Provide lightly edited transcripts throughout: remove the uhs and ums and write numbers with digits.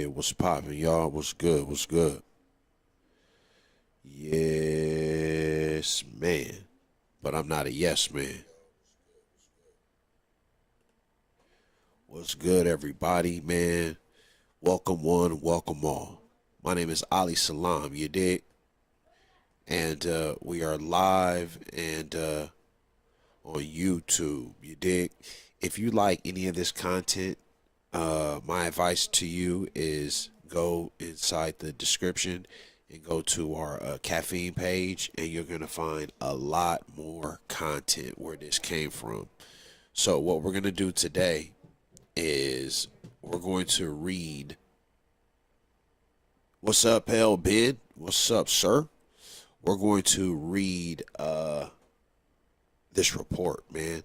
What's poppin', y'all? What's good? What's good? Yes, man. But I'm not a yes man. What's good, everybody, man? Welcome one, welcome all. My name is Ali Salaam, you dig? And we are live and on YouTube, you dig? If you like any of this content, my advice to you is go inside the description and go to our caffeine page, and you're going to find a lot more content where this came from. So what we're going to do today is we're going to read. What's up, Hell Ben? What's up, sir? We're going to read this report, man.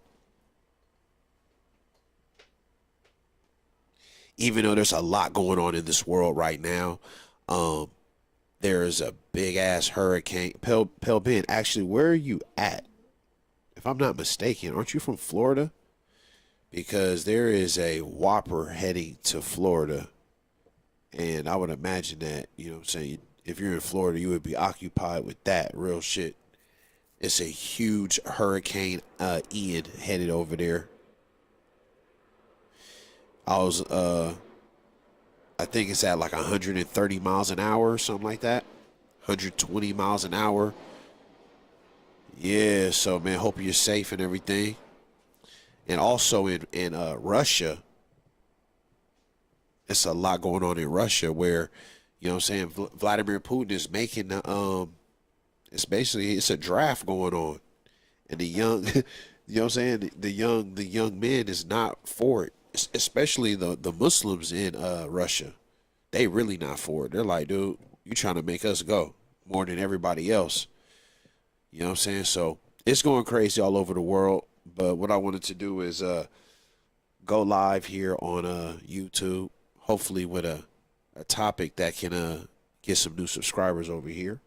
Even though there's a lot going on in this world right now, there is a big ass hurricane. Pel Ben, actually, where are you at? If I'm not mistaken, aren't you from Florida? Because there is a whopper heading to Florida, and I would imagine that, you know what I'm saying, if you're in Florida, you would be occupied with that real shit. It's a huge hurricane, Ian, headed over there. I think it's at like 130 miles an hour or something like that. 120 miles an hour. Yeah, so man, hope you're safe and everything. And also in Russia, it's a lot going on in Russia where, you know what I'm saying, Vladimir Putin is making it's a draft going on. And the young you know what I'm saying, the young men is not for it. Especially the Muslims in Russia. They really not for it. They're like, dude, you trying to make us go more than everybody else. You know what I'm saying? So it's going crazy all over the world. But what I wanted to do is go live here on YouTube, hopefully with a topic that can get some new subscribers over here.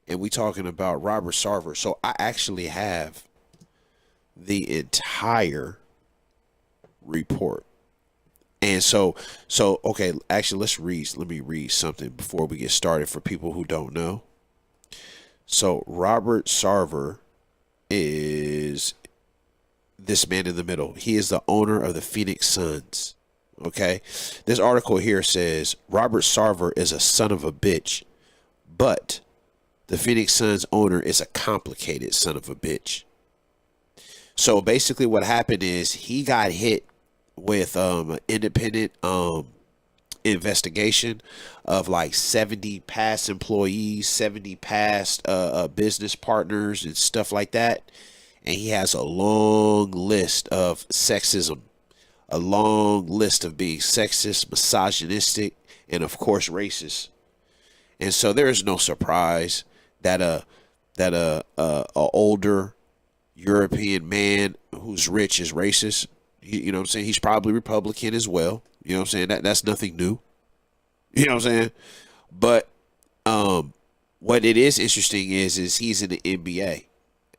And we talking about Robert Sarver. So I actually have the entire report. And so okay, actually let me read something before we get started for people who don't know. So Robert Sarver is this man in the middle. He is the owner of the Phoenix Suns. Okay, this article here says Robert Sarver is a son of a bitch, but the Phoenix Suns owner is a complicated son of a bitch. So basically what happened is he got hit with an independent investigation of like 70 past employees, 70 past business partners and stuff like that. And he has a long list of sexism, a long list of being sexist, misogynistic, and of course racist. And so there is no surprise that a older European man who's rich is racist. You know what I'm saying? He's probably Republican as well. You know what I'm saying? That's nothing new. You know what I'm saying? But what it is interesting is he's in the NBA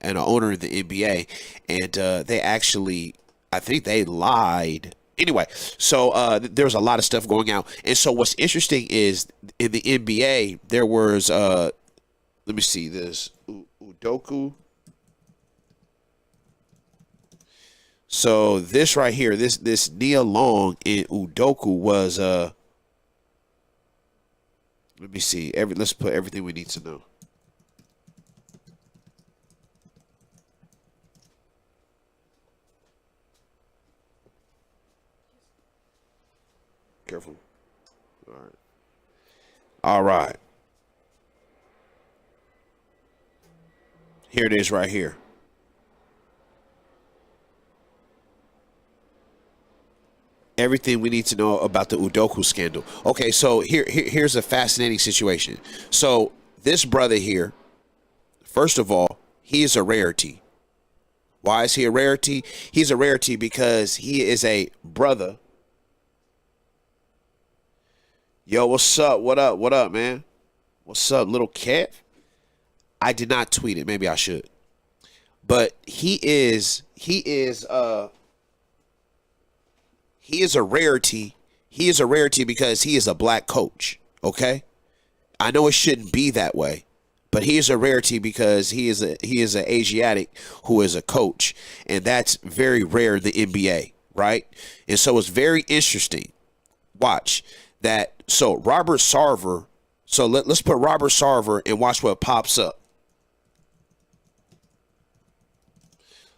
and an owner of the NBA, and they actually, I think they lied. Anyway, so there's a lot of stuff going out. And so what's interesting is in the NBA, there was, let me see this, Udoku. So this right here, this Nia Long in Udoku was let me see. Let's put everything we need to know. Careful. All right. All right. Here it is right here. Everything we need to know about the Udoku scandal. Okay, so here's a fascinating situation. So this brother here, first of all, he is a rarity. Why is he a rarity? He's a rarity because he is a brother. Yo, what's up? What up? What up, man? What's up, little cat? I did not tweet it. Maybe I should. But he is a rarity He is a rarity because he is a black coach. Okay, I know it shouldn't be that way, but he is a rarity because he is an Asiatic who is a coach, and that's very rare in the NBA, right? And so it's very interesting. Watch that. So Robert Sarver. So let's put Robert Sarver and watch what pops up.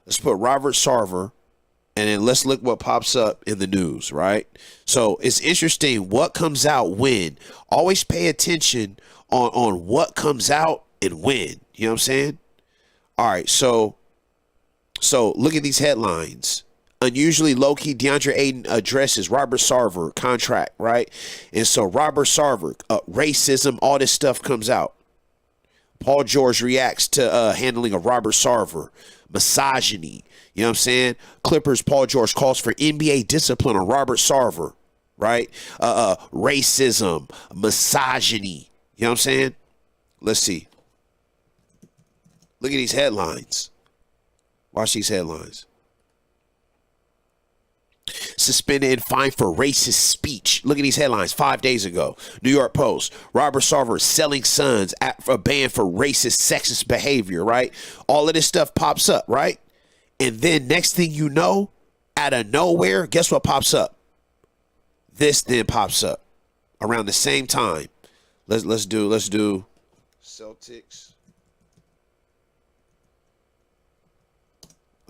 Let's put Robert Sarver, and then let's look what pops up in the news, right? So it's interesting what comes out when. Always pay attention on what comes out and when. You know what I'm saying? All right, so look at these headlines. Unusually low-key DeAndre Ayton addresses Robert Sarver contract, right? And so Robert Sarver, racism, all this stuff comes out. Paul George reacts to handling of Robert Sarver. Misogyny. You know what I'm saying? Clippers Paul George calls for NBA discipline on Robert Sarver, right? Racism, misogyny. You know what I'm saying? Let's see. Look at these headlines. Watch these headlines. Suspended and fined for racist speech. Look at these headlines 5 days ago. New York Post. Robert Sarver selling sons at a ban for racist, sexist behavior, right? All of this stuff pops up, right? And then next thing you know, out of nowhere, guess what pops up? This then pops up around the same time. Let's do Celtics.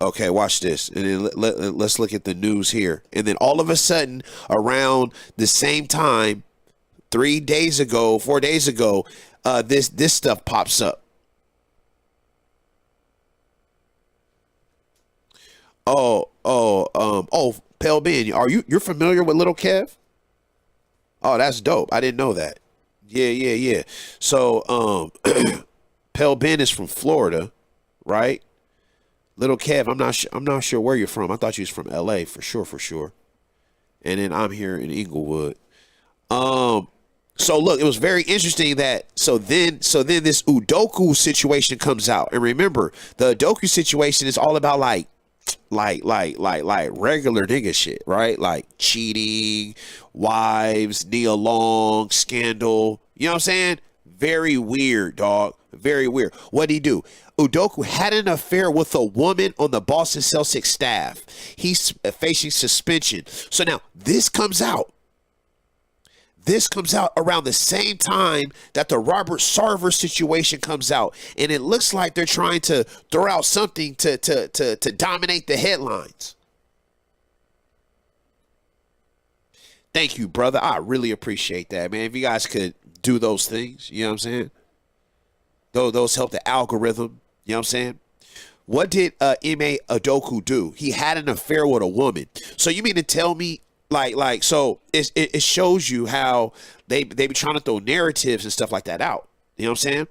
Okay, watch this. And then let's look at the news here. And then all of a sudden, around the same time, 4 days ago, this stuff pops up. Pale Ben, you're familiar with Little Kev? Oh, that's dope. I didn't know that. Yeah. So, Pale Ben is from Florida, right? Little Kev, I'm not sure where you're from. I thought you was from LA for sure. And then I'm here in Inglewood. So look, it was very interesting that so then this Udoku situation comes out. And remember, the Udoku situation is all about like regular nigga shit, right? Like cheating, wives, Nia Long, scandal. You know what I'm saying? Very weird, dog. Very weird. What'd he do? Udoku had an affair with a woman on the Boston Celtics staff. He's facing suspension. So now this comes out. This comes out around the same time that the Robert Sarver situation comes out. And it looks like they're trying to throw out something to dominate the headlines. Thank you, brother. I really appreciate that, man. If you guys could do those things, you know what I'm saying? Those help the algorithm, you know what I'm saying? What did Ime Udoka do? He had an affair with a woman. So you mean to tell me, so it shows you how they be trying to throw narratives and stuff like that out. You know what I'm saying?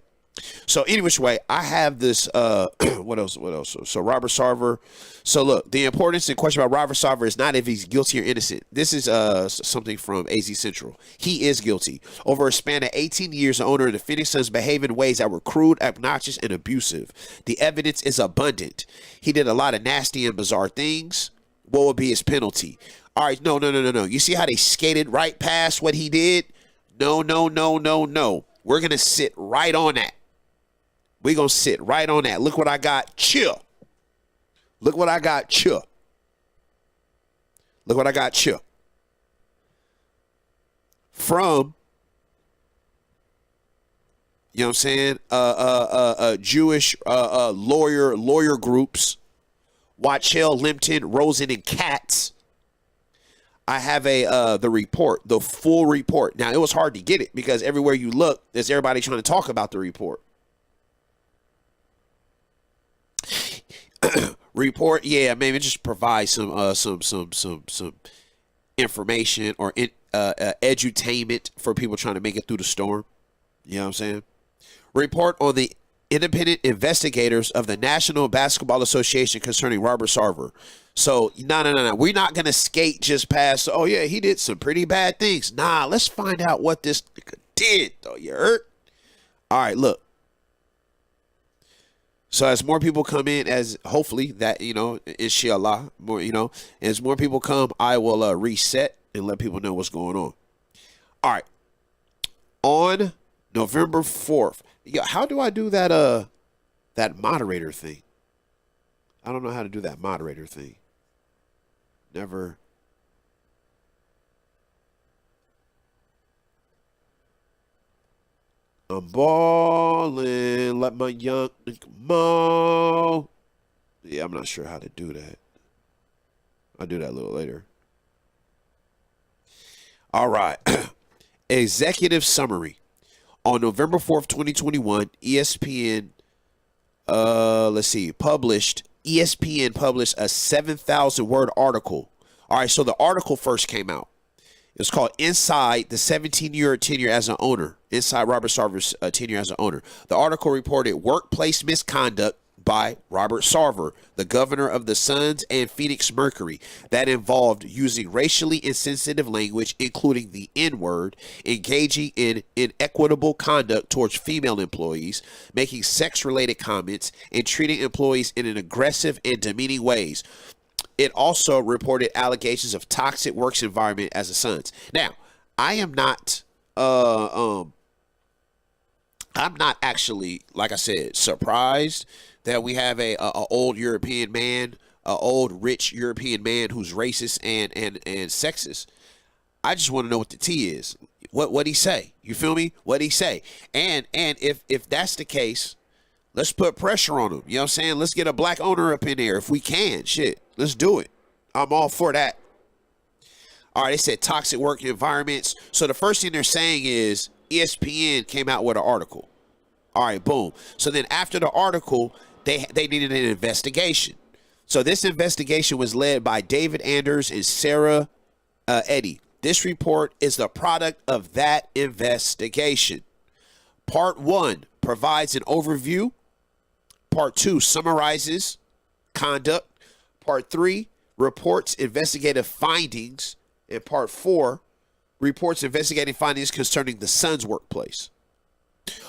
So any which way, I have this, what else? So Robert Sarver. So look, the importance and question about Robert Sarver is not if he's guilty or innocent. This is something from AZ Central. He is guilty. Over a span of 18 years, the owner of the Phoenix Suns behaved in ways that were crude, obnoxious, and abusive. The evidence is abundant. He did a lot of nasty and bizarre things. What would be his penalty? All right, no. You see how they skated right past what he did? No. We're going to sit right on that. We're going to sit right on that. Look what I got. Chill. Look what I got. Chill. Look what I got. Chill. From, you know what I'm saying, Jewish lawyer groups, Wachel, Limpton, Rosen, and Katz. I have the report, the full report. Now, it was hard to get it because everywhere you look, there's everybody trying to talk about the report. Report, yeah, maybe just provide some information or edutainment for people trying to make it through the storm. You know what I'm saying? Report on the independent investigators of the National Basketball Association concerning Robert Sarver. So, no. We're not going to skate just past, oh, yeah, he did some pretty bad things. Nah, let's find out what this nigga did, though. You heard? All right, look. So as more people come in, as hopefully that, inshallah, more, as more people come, I will reset and let people know what's going on. All right. On November 4th. Yeah, how do I do that moderator thing? I don't know how to do that moderator thing. Never. I'm balling, let my young mo. Yeah, I'm not sure how to do that. I'll do that a little later. All right. Executive summary. On November 4th, 2021, ESPN, ESPN published a 7,000 word article. All right, so the article first came out. It was called Inside the 17-Year Tenure as an Owner. Inside Robert Sarver's tenure as an owner. The article reported workplace misconduct by Robert Sarver, the governor of the Suns and Phoenix Mercury, that involved using racially insensitive language, including the N-word, engaging in inequitable conduct towards female employees, making sex-related comments, and treating employees in an aggressive and demeaning ways. It also reported allegations of toxic works environment as the Suns. Now, I'm not actually, like I said, surprised that we have a old European man, a old rich European man who's racist and sexist. I just want to know what the tea is. What he say? You feel me? What he say? And if that's the case, let's put pressure on him. You know what I'm saying? Let's get a black owner up in there if we can. Shit, let's do it. I'm all for that. All right, they said toxic work environments. So the first thing they're saying is ESPN came out with an article. All right, boom. So then after the article, they needed an investigation. So this investigation was led by David Anders and Sarah Eddy. This report is the product of that investigation. Part 1 provides an overview. Part 2 summarizes conduct. Part 3 reports investigative findings. And Part 4 reports investigating findings concerning the Suns' workplace.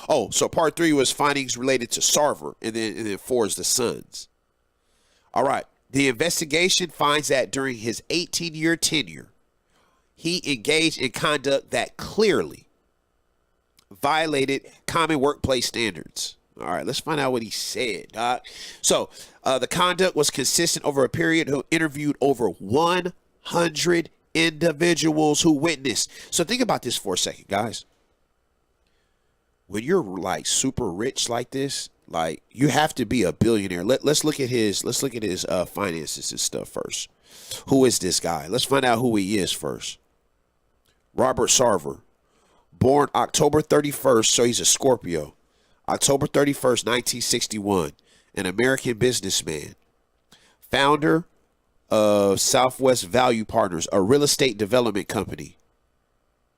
Oh, so Part 3 was findings related to Sarver, and then 4 is the Suns. All right. The investigation finds that during his 18-year tenure, he engaged in conduct that clearly violated common workplace standards. All right, let's find out what he said, Doc. So the conduct was consistent over a period who interviewed over 100 individuals who witnessed. So think about this for a second, guys. When you're like super rich like this, like you have to be a billionaire. Let's look at his finances and stuff first. Who is this guy? Let's find out who he is first. Robert Sarver, born October 31st, so he's a Scorpio. October 31st, 1961, an American businessman, founder of Southwest Value Partners, a real estate development company.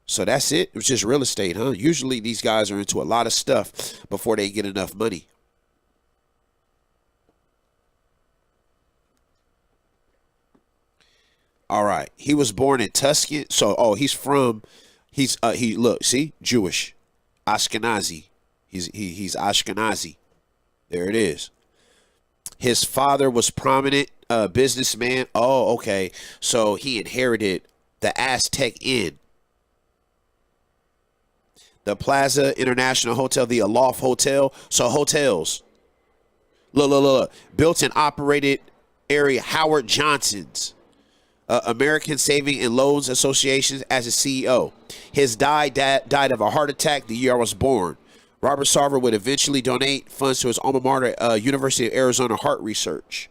So that's it. It was just real estate, huh? Usually these guys are into a lot of stuff before they get enough money. All right. He was born in Tuscan. So, he's look, see, Jewish, Ashkenazi. He's Ashkenazi. There it is. His father was prominent businessman. Oh, okay. So he inherited the Aztec Inn, the Plaza International Hotel, the Aloft Hotel. So hotels. Look. Built and operated area Howard Johnson's. American Saving and Loans Association as a CEO. His died of a heart attack the year I was born. Robert Sarver would eventually donate funds to his alma mater, University of Arizona Heart Research.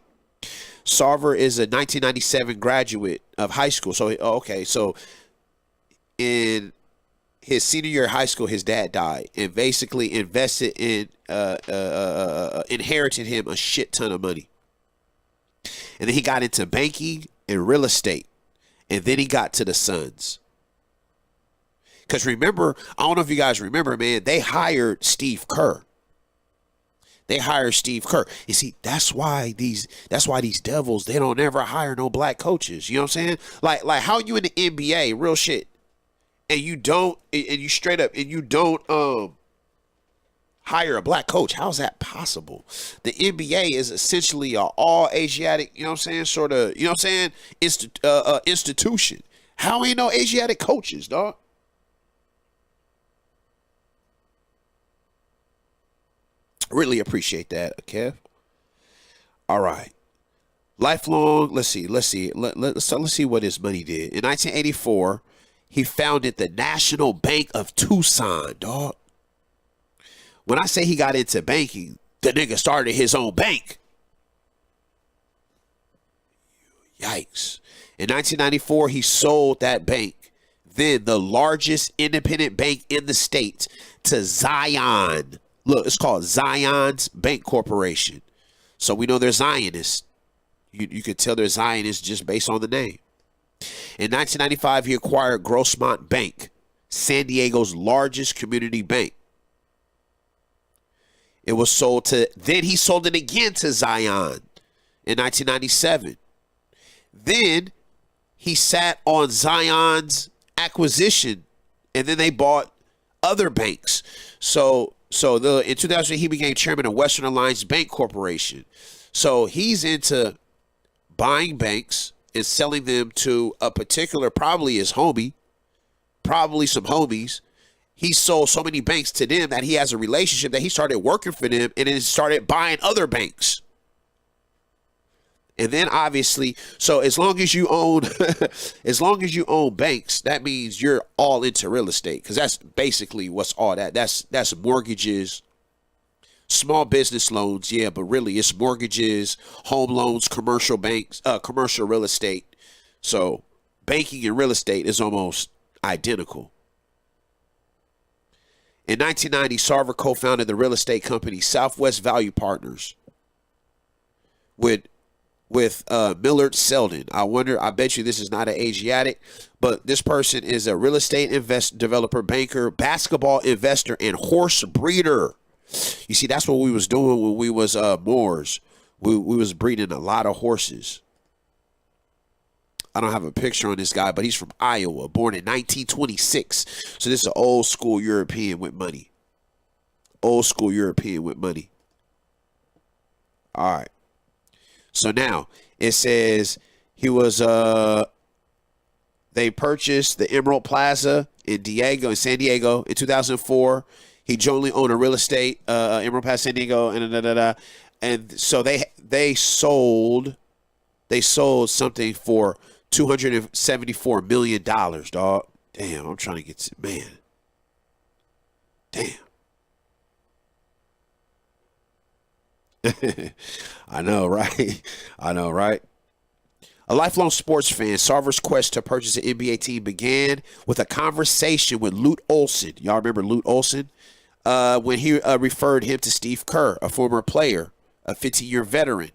Sarver is a 1997 graduate of high school. So in his senior year of high school, his dad died and basically invested in, inherited him a shit ton of money. And then he got into banking and real estate. And then he got to the Suns. Because remember, I don't know if you guys remember, man, they hired Steve Kerr. You see, that's why these devils, they don't ever hire no black coaches. You know what I'm saying? Like how you in the NBA, real shit, and you don't hire a black coach. How's that possible? The NBA is essentially a all Asiatic, you know what I'm saying, sort of, you know what I'm saying, institution. How ain't no Asiatic coaches, dog? Really appreciate that, Kev. All right. Lifelong, let's see what his money did. In 1984, he founded the National Bank of Tucson, dog. When I say he got into banking, the nigga started his own bank. Yikes. In 1994, he sold that bank, then the largest independent bank in the state, to Zion. Look, it's called Zion's Bank Corporation. So we know they're Zionists. You could tell they're Zionists just based on the name. In 1995, he acquired Grossmont Bank, San Diego's largest community bank. It was sold to, then he sold it again to Zion in 1997. Then he sat on Zion's acquisition, and then they bought other banks. In 2000, he became chairman of Western Alliance Bank Corporation. So he's into buying banks and selling them to a particular, probably his homie, probably some homies. He sold so many banks to them that he has a relationship that he started working for them and then started buying other banks. And then obviously, so as long as you own, as long as you own banks, that means you're all into real estate, because that's basically what's all that. That's mortgages, small business loans, yeah, but really it's mortgages, home loans, commercial banks, commercial real estate. So banking and real estate is almost identical. In 1990, Sarver co-founded the real estate company Southwest Value Partners with Millard Selden. I bet you this is not an Asiatic, but this person is a real estate developer, banker, basketball investor, and horse breeder. You see, that's what we was doing when we was Moors. We was breeding a lot of horses. I don't have a picture on this guy, but he's from Iowa, born in 1926. So this is an old school European with money. Old school European with money. All right. So now it says he was they purchased the Emerald Plaza in San Diego in 2004. He jointly owned a real estate Emerald Plaza San Diego and so they sold something for $274 million, dog. Damn, I'm trying to get to, man. Damn. I know, right? I know, right? A lifelong sports fan, Sarver's quest to purchase an NBA team began with a conversation with Lute Olson. Y'all remember Lute Olson? When he referred him to Steve Kerr, a former player, a 15-year veteran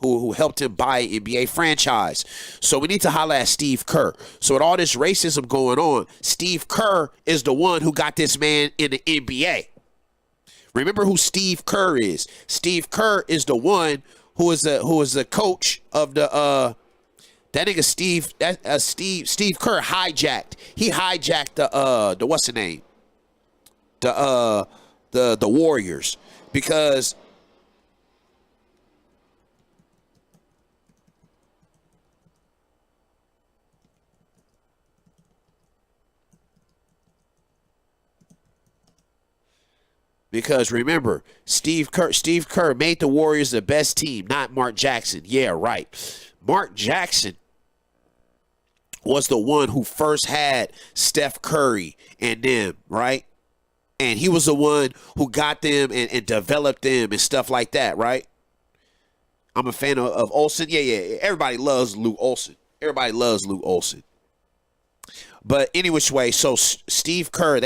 who helped him buy an NBA franchise. So we need to holler at Steve Kerr. So with all this racism going on, Steve Kerr is the one who got this man in the NBA. Remember who Steve Kerr is. Steve Kerr is the one who is the coach of the that nigga Steve Kerr hijacked. He hijacked the what's the name? The Warriors, because remember, Steve Kerr made the Warriors the best team, not Mark Jackson. Yeah, right. Mark Jackson was the one who first had Steph Curry and them, right? And he was the one who got them and developed them and stuff like that, right? I'm a fan of Olsen. Yeah. Everybody loves Lute Olson. Everybody loves Lute Olson. But any which way, so Steve Kerr,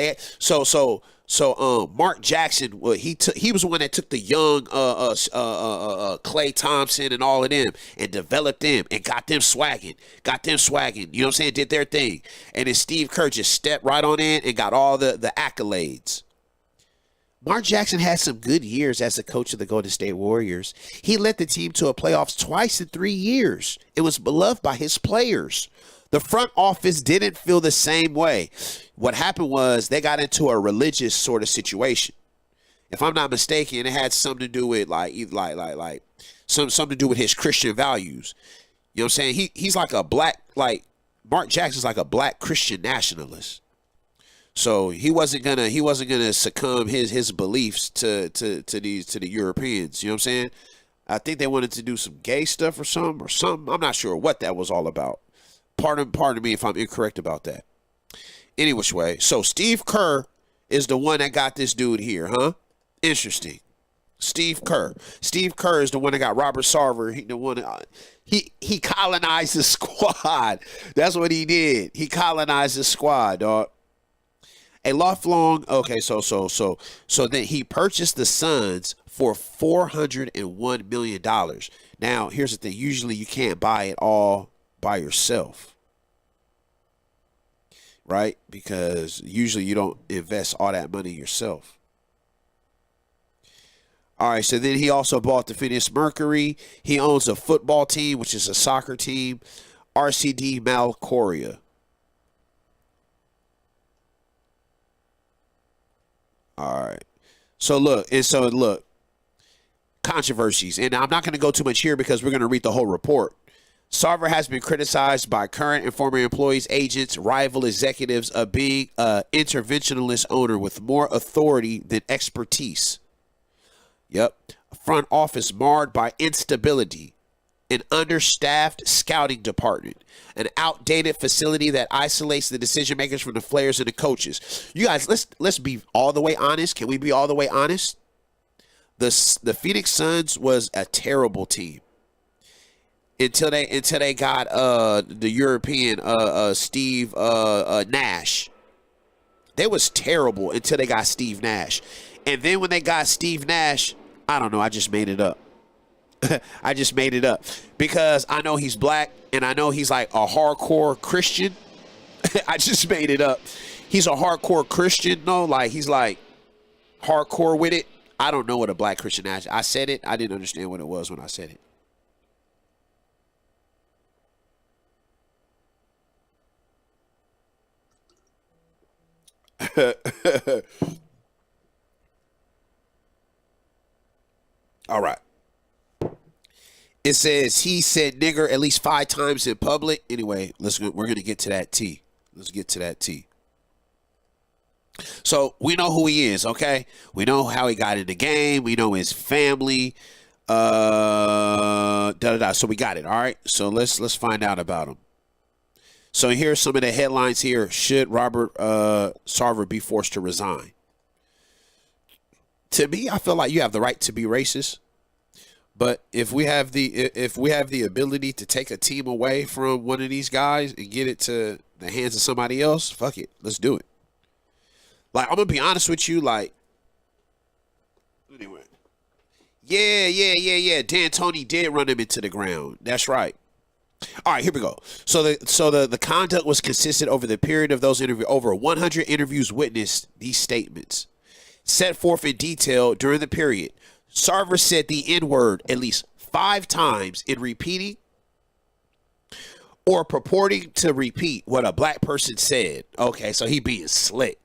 Mark Jackson, well, he was the one that took the young Klay Thompson and all of them and developed them and got them swagging. You know what I'm saying? Did their thing. And then Steve Kerr just stepped right on in and got all the accolades. Mark Jackson had some good years as the coach of the Golden State Warriors. He led the team to a playoffs twice in 3 years and was beloved by his players. The front office didn't feel the same way. What happened was they got into a religious sort of situation. If I'm not mistaken, it had something to do with something to do with his Christian values. You know what I'm saying? He's like a black, like Mark Jackson's like a black Christian nationalist. So he wasn't gonna succumb his beliefs to the Europeans. You know what I'm saying? I think they wanted to do some gay stuff or something. I'm not sure what that was all about. Pardon me if I'm incorrect about that. Any which way. So Steve Kerr is the one that got this dude here, huh? Interesting. Steve Kerr. Steve Kerr is the one that got Robert Sarver. He colonized the squad. That's what he did. He colonized the squad, dog. A lifelong. Okay, so then he purchased the Suns for $401 million. Now, here's the thing. Usually you can't buy it all by yourself, right? Because usually you don't invest all that money yourself. All right, so then he also bought the Phoenix Mercury. He owns a football team, which is a soccer team, RCD Malcoria. All right. So look, controversies. And I'm not going to go too much here because we're going to read the whole report. Sarver has been criticized by current and former employees, agents, rival executives of being an interventionalist owner with more authority than expertise. Yep. A front office marred by instability, an understaffed scouting department, an outdated facility that isolates the decision makers from the players and the coaches. You guys, let's be all the way honest. Can we be all the way honest? The Phoenix Suns was a terrible team until they got the European Steve Nash. They was terrible until they got Steve Nash. And then when they got Steve Nash, I don't know, I just made it up. I just made it up because I know he's black and I know he's like a hardcore Christian. I just made it up. He's a hardcore Christian. No, like he's like hardcore with it. I don't know what a black Christian is. I said it. I didn't understand what it was when I said it. All right. It says he said nigger at least 5 times in public. Anyway, we're going to get to that T. Let's get to that T. So we know who he is, okay? We know how he got in the game. We know his family. So we got it, all right? So let's find out about him. So here's some of the headlines here. Should Robert Sarver be forced to resign? To me, I feel like you have the right to be racist. But if we have the ability to take a team away from one of these guys and get it to the hands of somebody else, fuck it. Let's do it. Like, I'm going to be honest with you, like, anyway. Yeah. D'Antoni did run him into the ground. That's right. All right, here we go. So the conduct was consistent over the period of those interviews. Over 100 interviews witnessed these statements. Set forth in detail during the period. Sarver said the N-word at least 5 times in repeating or purporting to repeat what a black person said. Okay, so he being slick.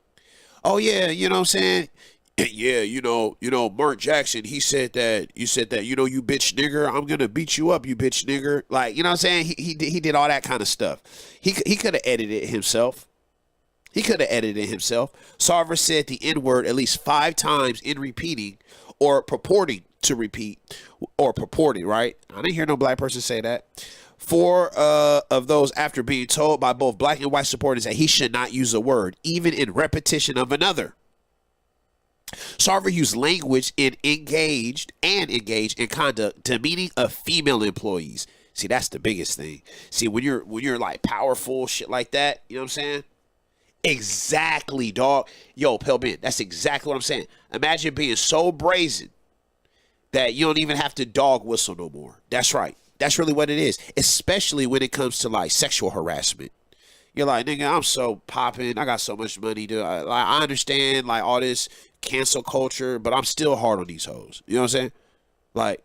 Oh yeah, you know what I'm saying? Yeah, you know, Mark Jackson, you said that, you bitch nigger, I'm gonna beat you up, you bitch nigger. Like, you know what I'm saying? He did all that kind of stuff. He could have edited it himself. Sarver said the N-word at least 5 times in repeating or purporting to repeat or purporting, right? I didn't hear no black person say that. 4 of those after being told by both black and white supporters that he should not use a word, even in repetition of another. Sarver used language engaged in conduct demeaning of female employees. See, that's the biggest thing. See, when you're like powerful, shit like that, you know what I'm saying? Exactly, dog. Yo, Pell Ben, that's exactly what I'm saying. Imagine being so brazen that you don't even have to dog whistle no more. That's right. That's really what it is, especially when it comes to like sexual harassment. You're like, nigga, I'm so popping. I got so much money. I understand like all this cancel culture, but I'm still hard on these hoes. You know what I'm saying? Like,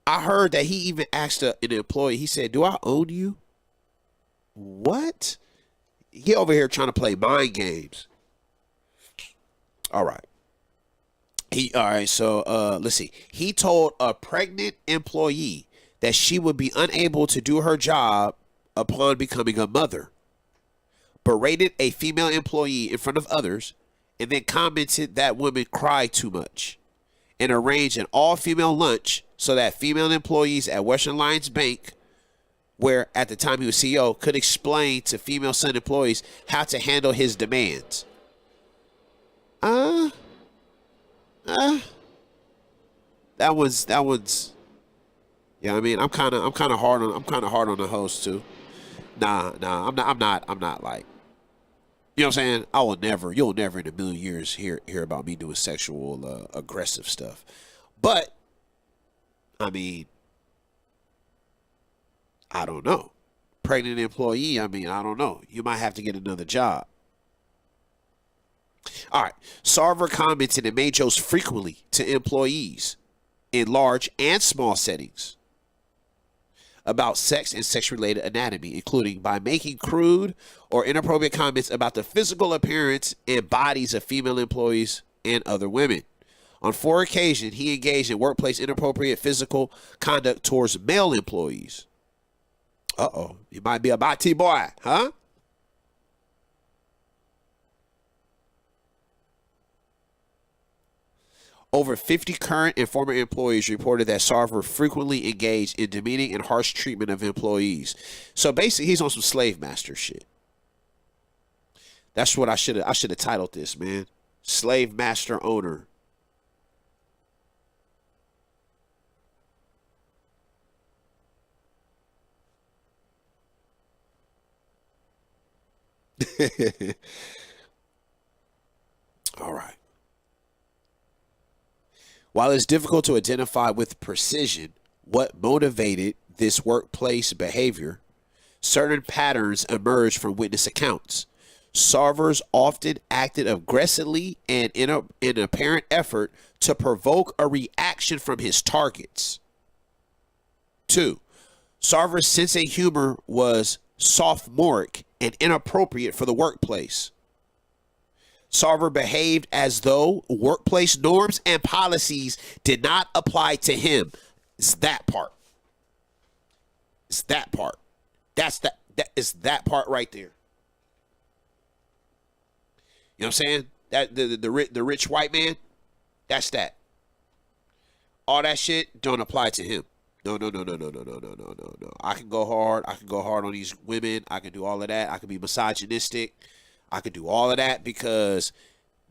I heard that he even asked an employee, he said, do I own you? What? He over here trying to play mind games. All right. So let's see. He told a pregnant employee that she would be unable to do her job upon becoming a mother, berated a female employee in front of others, and then commented that women cry too much, and arranged an all-female lunch so that female employees at Western Alliance Bank, where at the time he was CEO, could explain to female Sun employees how to handle his demands. That one's. Yeah, I mean, I'm kind of hard on the host too. Nah, I'm not like, you know what I'm saying? You'll never in a million years hear about me doing sexual aggressive stuff. But I mean, I don't know. Pregnant employee, I mean, I don't know. You might have to get another job. All right. Sarver commented and made jokes frequently to employees in large and small settings about sex and sex-related anatomy, including by making crude or inappropriate comments about the physical appearance and bodies of female employees and other women. On 4 occasions, he engaged in workplace inappropriate physical conduct towards male employees. Uh-oh, you might be a bati boy, huh? Over 50 current and former employees reported that Sarver frequently engaged in demeaning and harsh treatment of employees. So basically, he's on some slave master shit. That's what I should have titled this, man. Slave master owner. All right. While it's difficult to identify with precision what motivated this workplace behavior, certain patterns emerge from witness accounts. Sarvers often acted aggressively and in an apparent effort to provoke a reaction from his targets. 2. Sarver's sense of humor was sophomoric and inappropriate for the workplace. Sarver behaved as though workplace norms and policies did not apply to him. It's that part. It's that part. That is that part right there. You know what I'm saying? That the rich white man, that's that. All that shit don't apply to him. No. I can go hard. I can go hard on these women. I can do all of that. I can be misogynistic. I could do all of that because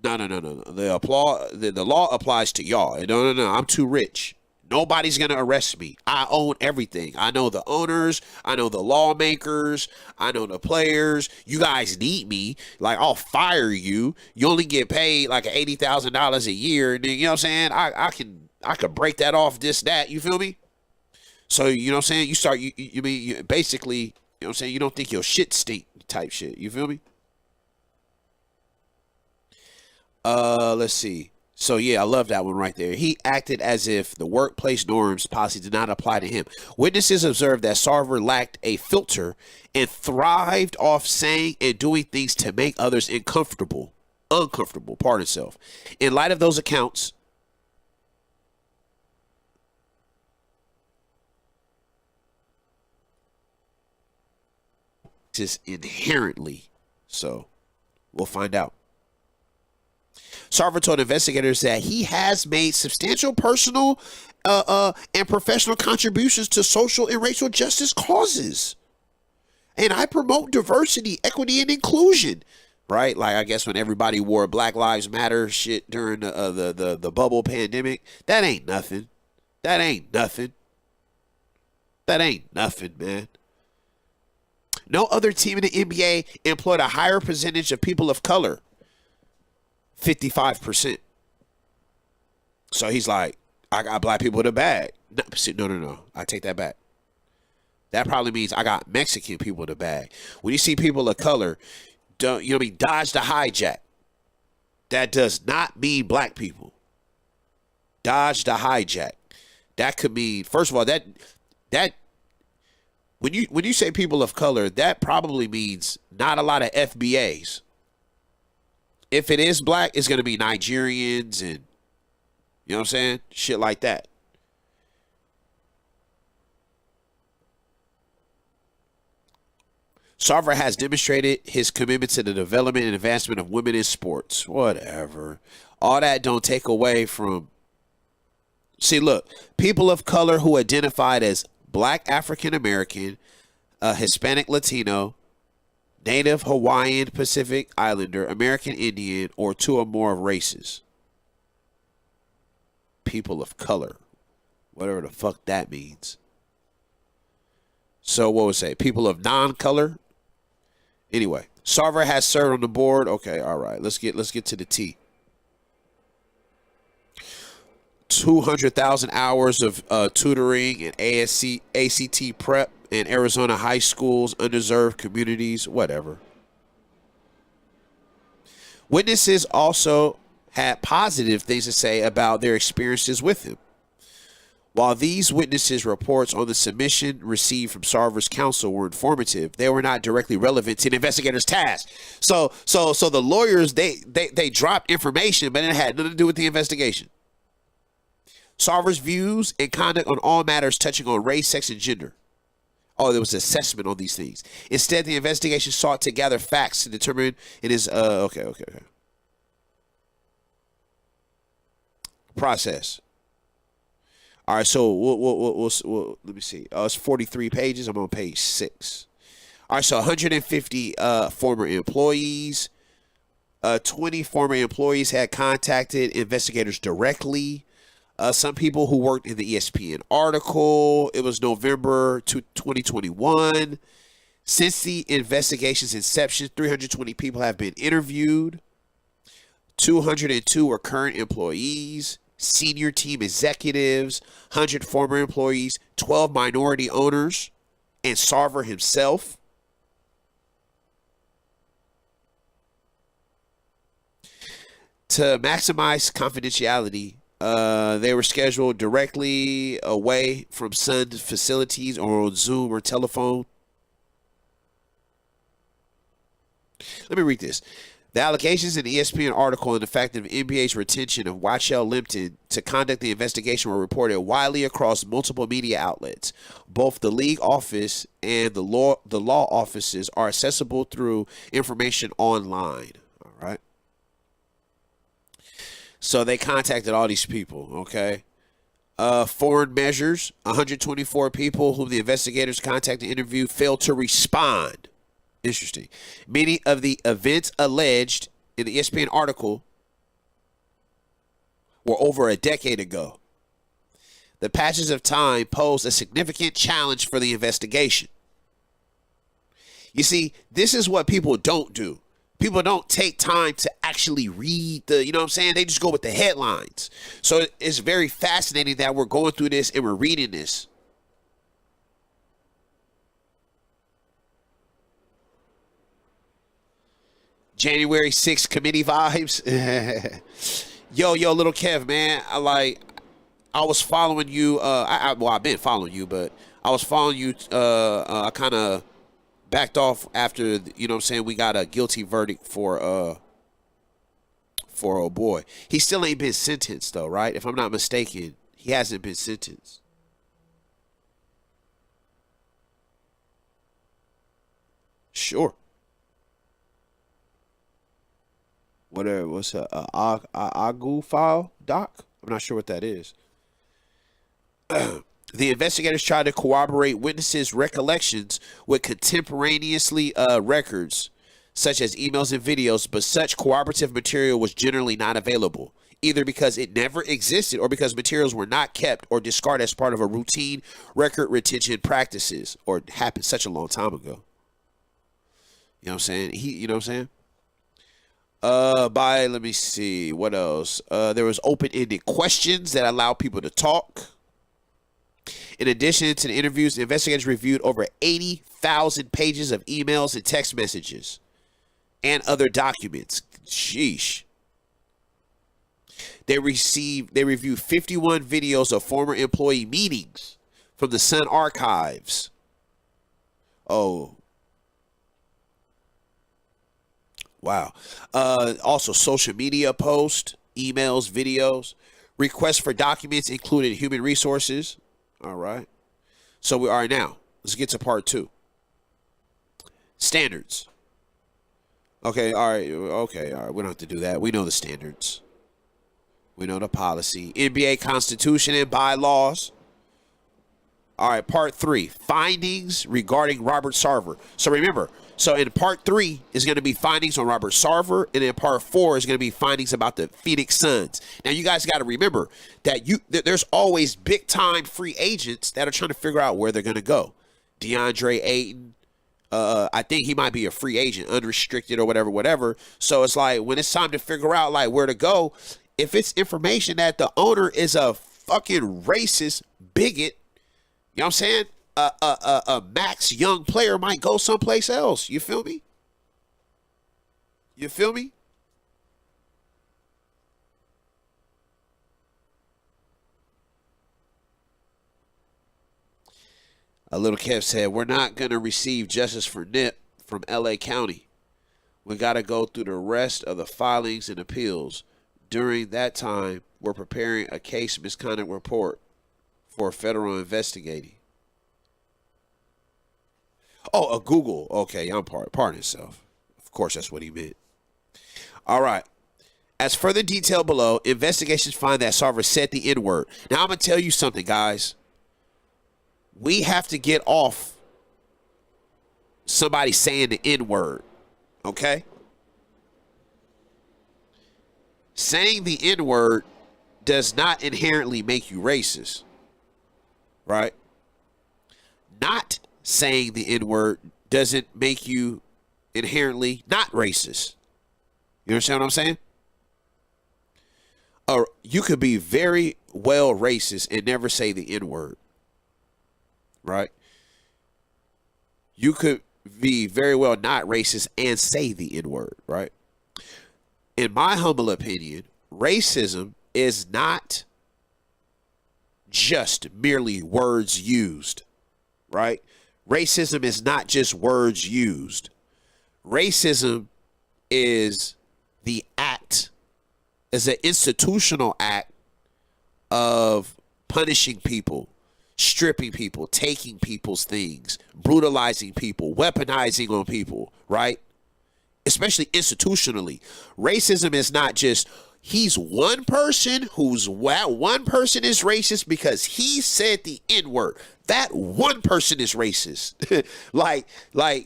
no. The law applies to y'all. No. I'm too rich. Nobody's gonna arrest me. I own everything. I know the owners. I know the lawmakers. I know the players. You guys need me. Like, I'll fire you. You only get paid like $80,000 a year. And then, you know what I'm saying? I could break that off. That. You feel me? So you know what I'm saying? You start. You basically. You know what I'm saying? You don't think your shit stink type shit. You feel me? Let's see. So yeah, I love that one right there. He acted as if the workplace norms policy did not apply to him. Witnesses observed that Sarver lacked a filter and thrived off saying and doing things to make others uncomfortable. Pardon self. In light of those accounts, is inherently so. We'll find out. Sarver told investigators that he has made substantial personal and professional contributions to social and racial justice causes. And I promote diversity, equity, and inclusion. Right? Like, I guess when everybody wore Black Lives Matter shit during the bubble pandemic, that ain't nothing. That ain't nothing, man. No other team in the NBA employed a higher percentage of people of color. 55%. So he's like, I got black people in the bag. No. I take that back. That probably means I got Mexican people in the bag. When you see people of color, dodge the hijack. That does not mean black people. Dodge the hijack. That could mean, first of all, that when you say people of color, that probably means not a lot of FBAs. If it is black, it's going to be Nigerians and, you know what I'm saying? Shit like that. Sarver has demonstrated his commitment to the development and advancement of women in sports. Whatever. All that don't take away from... See, look, people of color who identified as Black African American, Hispanic Latino, Native Hawaiian Pacific Islander, American Indian, or two or more races. People of color. Whatever the fuck that means. So what would it say? People of non-color? Anyway, Sarver has served on the board. Okay, all right. Let's get to the T. 200,000 hours of tutoring and ACT prep in Arizona high schools, underserved communities, whatever. Witnesses also had positive things to say about their experiences with him. While these witnesses' reports on the submission received from Sarver's counsel were informative, they were not directly relevant to the investigator's task. So the lawyers, they dropped information, but it had nothing to do with the investigation. Sarver's views and conduct on all matters touching on race, sex, and gender. Oh, there was assessment on these things. Instead, the investigation sought to gather facts to determine it is okay. Process. All right, so we'll let me see. It's 43 pages. I'm on page 6. All right, so 150 former employees. 20 former employees had contacted investigators directly. Some people who worked in the ESPN article. It was November 2021. Since the investigation's inception, 320 people have been interviewed. 202 are current employees, senior team executives, 100 former employees, 12 minority owners, and Sarver himself. To maximize confidentiality, they were scheduled directly away from Sun facilities or on Zoom or telephone. Let me read this. The allegations in the ESPN article and the fact of NBA's retention of Wachell Limpton to conduct the investigation were reported widely across multiple media outlets. Both the league office and the law offices are accessible through information online. All right. So they contacted all these people, okay? Foreign measures, 124 people whom the investigators contacted and interviewed failed to respond. Interesting. Many of the events alleged in the ESPN article were over a decade ago. The passage of time posed a significant challenge for the investigation. You see, this is what people don't do. People don't take time to actually read the, you know what I'm saying? They just go with the headlines. So it's very fascinating that we're going through this and we're reading this. January 6th committee vibes. yo, little Kev, man. I was following you. I've been following you, but I was following you. I kind of backed off after, you know what I'm saying, we got a guilty verdict for old boy. He still ain't been sentenced, though, right? If I'm not mistaken, he hasn't been sentenced. Sure. What's a AGU file, doc? I'm not sure what that is. The investigators tried to corroborate witnesses' recollections with contemporaneously records, such as emails and videos, but such corroborative material was generally not available, either because it never existed or because materials were not kept or discarded as part of a routine record retention practices, or happened such a long time ago. You know what I'm saying? You know what I'm saying? Let me see, what else? There was open-ended questions that allow people to talk. In addition to the interviews, the investigators reviewed over 80,000 pages of emails and text messages and other documents. Sheesh. They reviewed 51 videos of former employee meetings from the Sun archives. Oh. Wow. Also, social media posts, emails, videos. Requests for documents included human resources. All right. So we are now. Let's get to part 2. Standards. Okay, all right. Okay, all right. We don't have to do that. We know the standards. We know the policy. NBA Constitution and bylaws. All right, part 3, findings regarding Robert Sarver. So remember, so in part 3 is going to be findings on Robert Sarver, and in part 4 is going to be findings about the Phoenix Suns. Now you guys got to remember that there's always big time free agents that are trying to figure out where they're going to go. DeAndre Ayton, I think he might be a free agent, unrestricted or whatever. So it's like when it's time to figure out like where to go, if it's information that the owner is a fucking racist bigot, you know what I'm saying? A max young player might go someplace else. You feel me? You feel me? A little Kev said, we're not going to receive justice for Nip from LA County. We got to go through the rest of the filings and appeals. During that time, we're preparing a case misconduct report for federal investigating. Oh, a Google. Okay, I'm pardon himself. Of course, that's what he meant. All right. As further detailed below, investigations find that Sarver said the N-word. Now, I'm going to tell you something, guys. We have to get off somebody saying the N-word, okay? Saying the N-word does not inherently make you racist. Right? Not saying the N-word doesn't make you inherently not racist. You understand what I'm saying? Or you could be very well racist and never say the N-word. Right? You could be very well not racist and say the N-word. Right? In my humble opinion, racism is not just merely words used, right? Racism is not just words used. Racism is the act, is an institutional act of punishing people, stripping people, taking people's things, brutalizing people, weaponizing on people, right? Especially institutionally. Racism is not just he's one person who's one person is racist because he said the N-word. That one person is racist. like,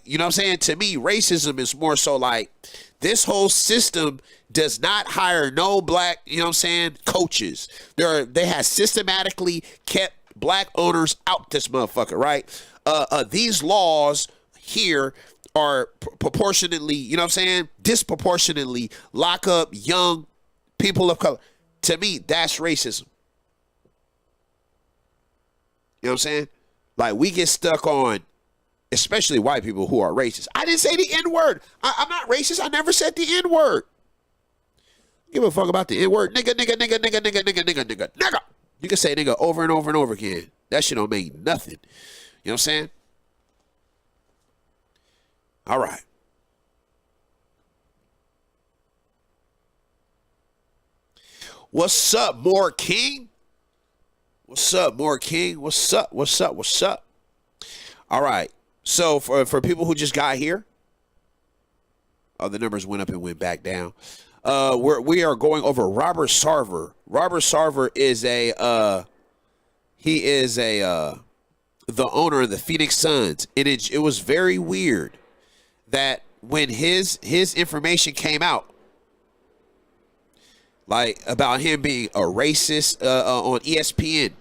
you know what I'm saying? To me, racism is more so like this whole system does not hire no black, you know what I'm saying, coaches. They have systematically kept black owners out this motherfucker, right? These laws here are proportionately, you know what I'm saying, disproportionately lock up young people of color. To me, that's racism. You know what I'm saying? Like, we get stuck on, especially white people who are racist. I didn't say the N-word. I'm not racist. I never said the N-word. Give a fuck about the N-word. Nigga, nigga, nigga, nigga, nigga, nigga, nigga, nigga, nigga. You can say nigga over and over and over again. That shit don't mean nothing. You know what I'm saying? All right. What's up, More King? What's up, More King? What's up? What's up? What's up? All right. So for people who just got here, the numbers went up and went back down. We are going over Robert Sarver. Robert Sarver is the owner of the Phoenix Suns. It was very weird that when his information came out, like about him being a racist on ESPN,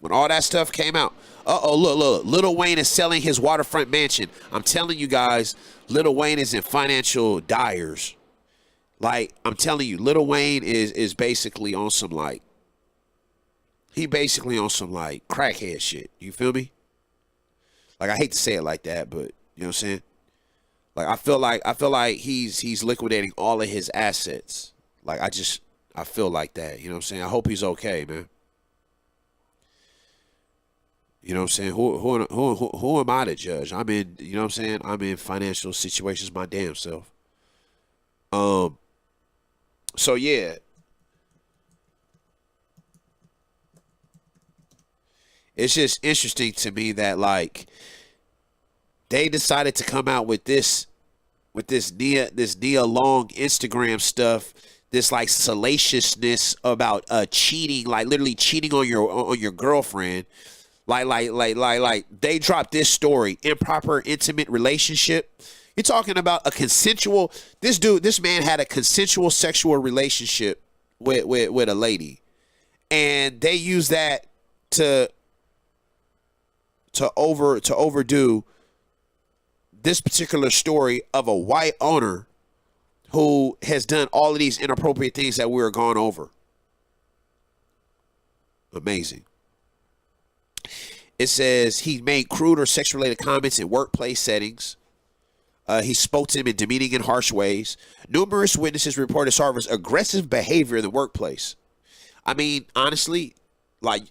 when all that stuff came out. Look, Lil Wayne is selling his waterfront mansion. I'm telling you guys, Lil Wayne is in financial dyers. Like, I'm telling you, Lil Wayne is basically on some like, he basically on some like crackhead shit. You feel me? Like, I hate to say it like that, but you know what I'm saying? Like, I feel like he's liquidating all of his assets. Like, I feel like that. You know what I'm saying? I hope he's okay, man. You know what I'm saying? Who am I to judge? I'm in, you know what I'm saying? I'm in financial situations my damn self. So yeah. It's just interesting to me that like they decided to come out with this Nia Long Instagram stuff, this like salaciousness about cheating, like literally cheating on your girlfriend. Like they dropped this story, improper intimate relationship. You're talking about a consensual, this man had a consensual sexual relationship with a lady. And they use that to overdo this particular story of a white owner who has done all of these inappropriate things that we were going over. Amazing. It says he made crude or sex-related comments in workplace settings. He spoke to him in demeaning and harsh ways. Numerous witnesses reported Sarver's aggressive behavior in the workplace. I mean, honestly, like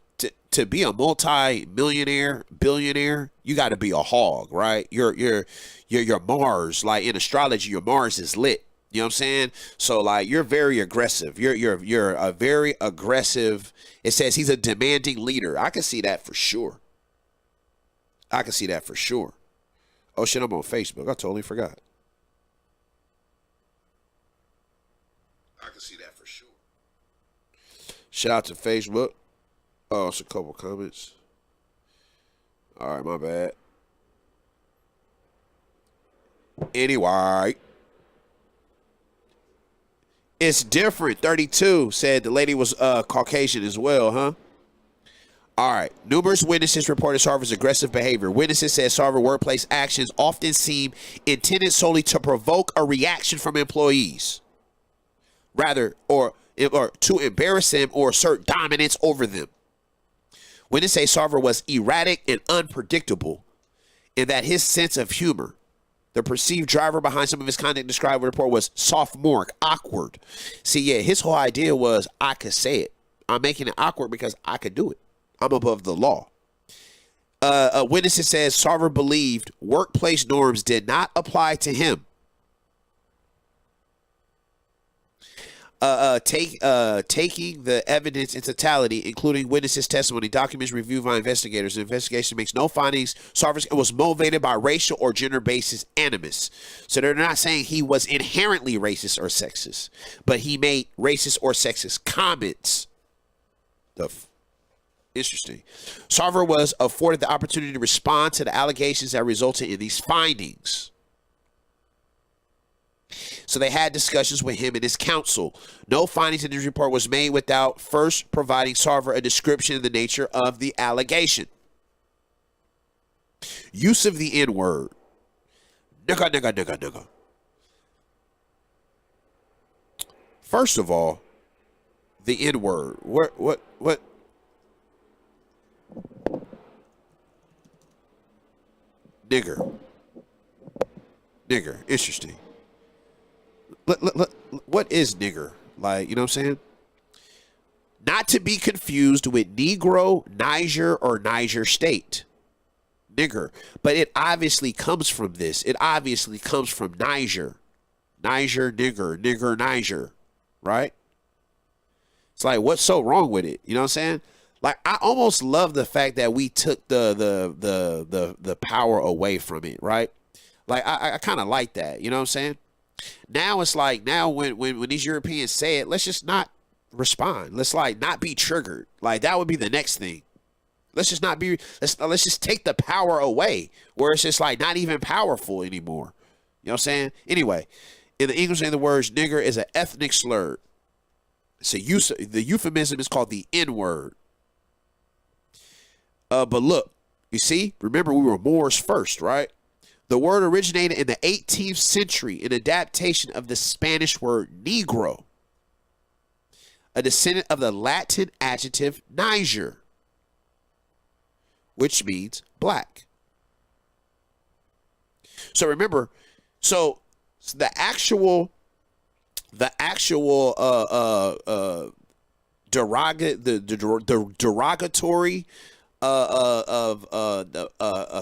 to be a multi-millionaire, billionaire, you got to be a hog, right? You're Mars. Like in astrology, your Mars is lit. You know what I'm saying? So like you're very aggressive. You're a very aggressive. It says he's a demanding leader. I can see that for sure. I can see that for sure. Oh shit, I'm on Facebook. I totally forgot. I can see that for sure. Shout out to Facebook. Oh, it's a couple comments. All right, my bad. Anyway, it's different. 32 said the lady was Caucasian as well, huh? All right. Numerous witnesses reported Sarver's aggressive behavior. Witnesses said Sarver workplace actions often seem intended solely to provoke a reaction from employees, rather, or to embarrass them or assert dominance over them. Witnesses say Sarver was erratic and unpredictable, and that his sense of humor, the perceived driver behind some of his conduct described in the report, was sophomoric, awkward. See, yeah, his whole idea was, I could say it. I'm making it awkward because I could do it. I'm above the law. A witness says Sarver believed workplace norms did not apply to him. Taking the evidence in totality, including witnesses' testimony, documents reviewed by investigators. The investigation makes no findings. Sarver was motivated by racial or gender-based animus. So they're not saying he was inherently racist or sexist, but he made racist or sexist comments. Interesting. Sarver was afforded the opportunity to respond to the allegations that resulted in these findings. So they had discussions with him and his counsel. No findings in this report was made without first providing Sarver a description of the nature of the allegation. Use of the N-word. Nigga. First of all, the N-word. What? Nigger. Interesting. What is nigger? Like, you know what I'm saying? Not to be confused with Negro, Niger, or Niger State. Nigger. But it obviously comes from this. It obviously comes from Niger. Niger, nigger, Niger. Right? It's like, what's so wrong with it? You know what I'm saying? Like, I almost love the fact that we took the power away from it, right? Like, I kind of like that. You know what I'm saying? Now it's like, now when these Europeans say it, let's just not respond. Let's like not be triggered. Like that would be the next thing. Let's just not be, let's just take the power away where it's just like not even powerful anymore. You know what I'm saying? Anyway, in the English name, the words nigger is an ethnic slur. It's a use, the euphemism is called the N-word. But look, you see, remember we were Moors first, right? The word originated in the 18th century, an adaptation of the Spanish word negro, a descendant of the Latin adjective Niger, which means black. So remember, so the actual derogatory a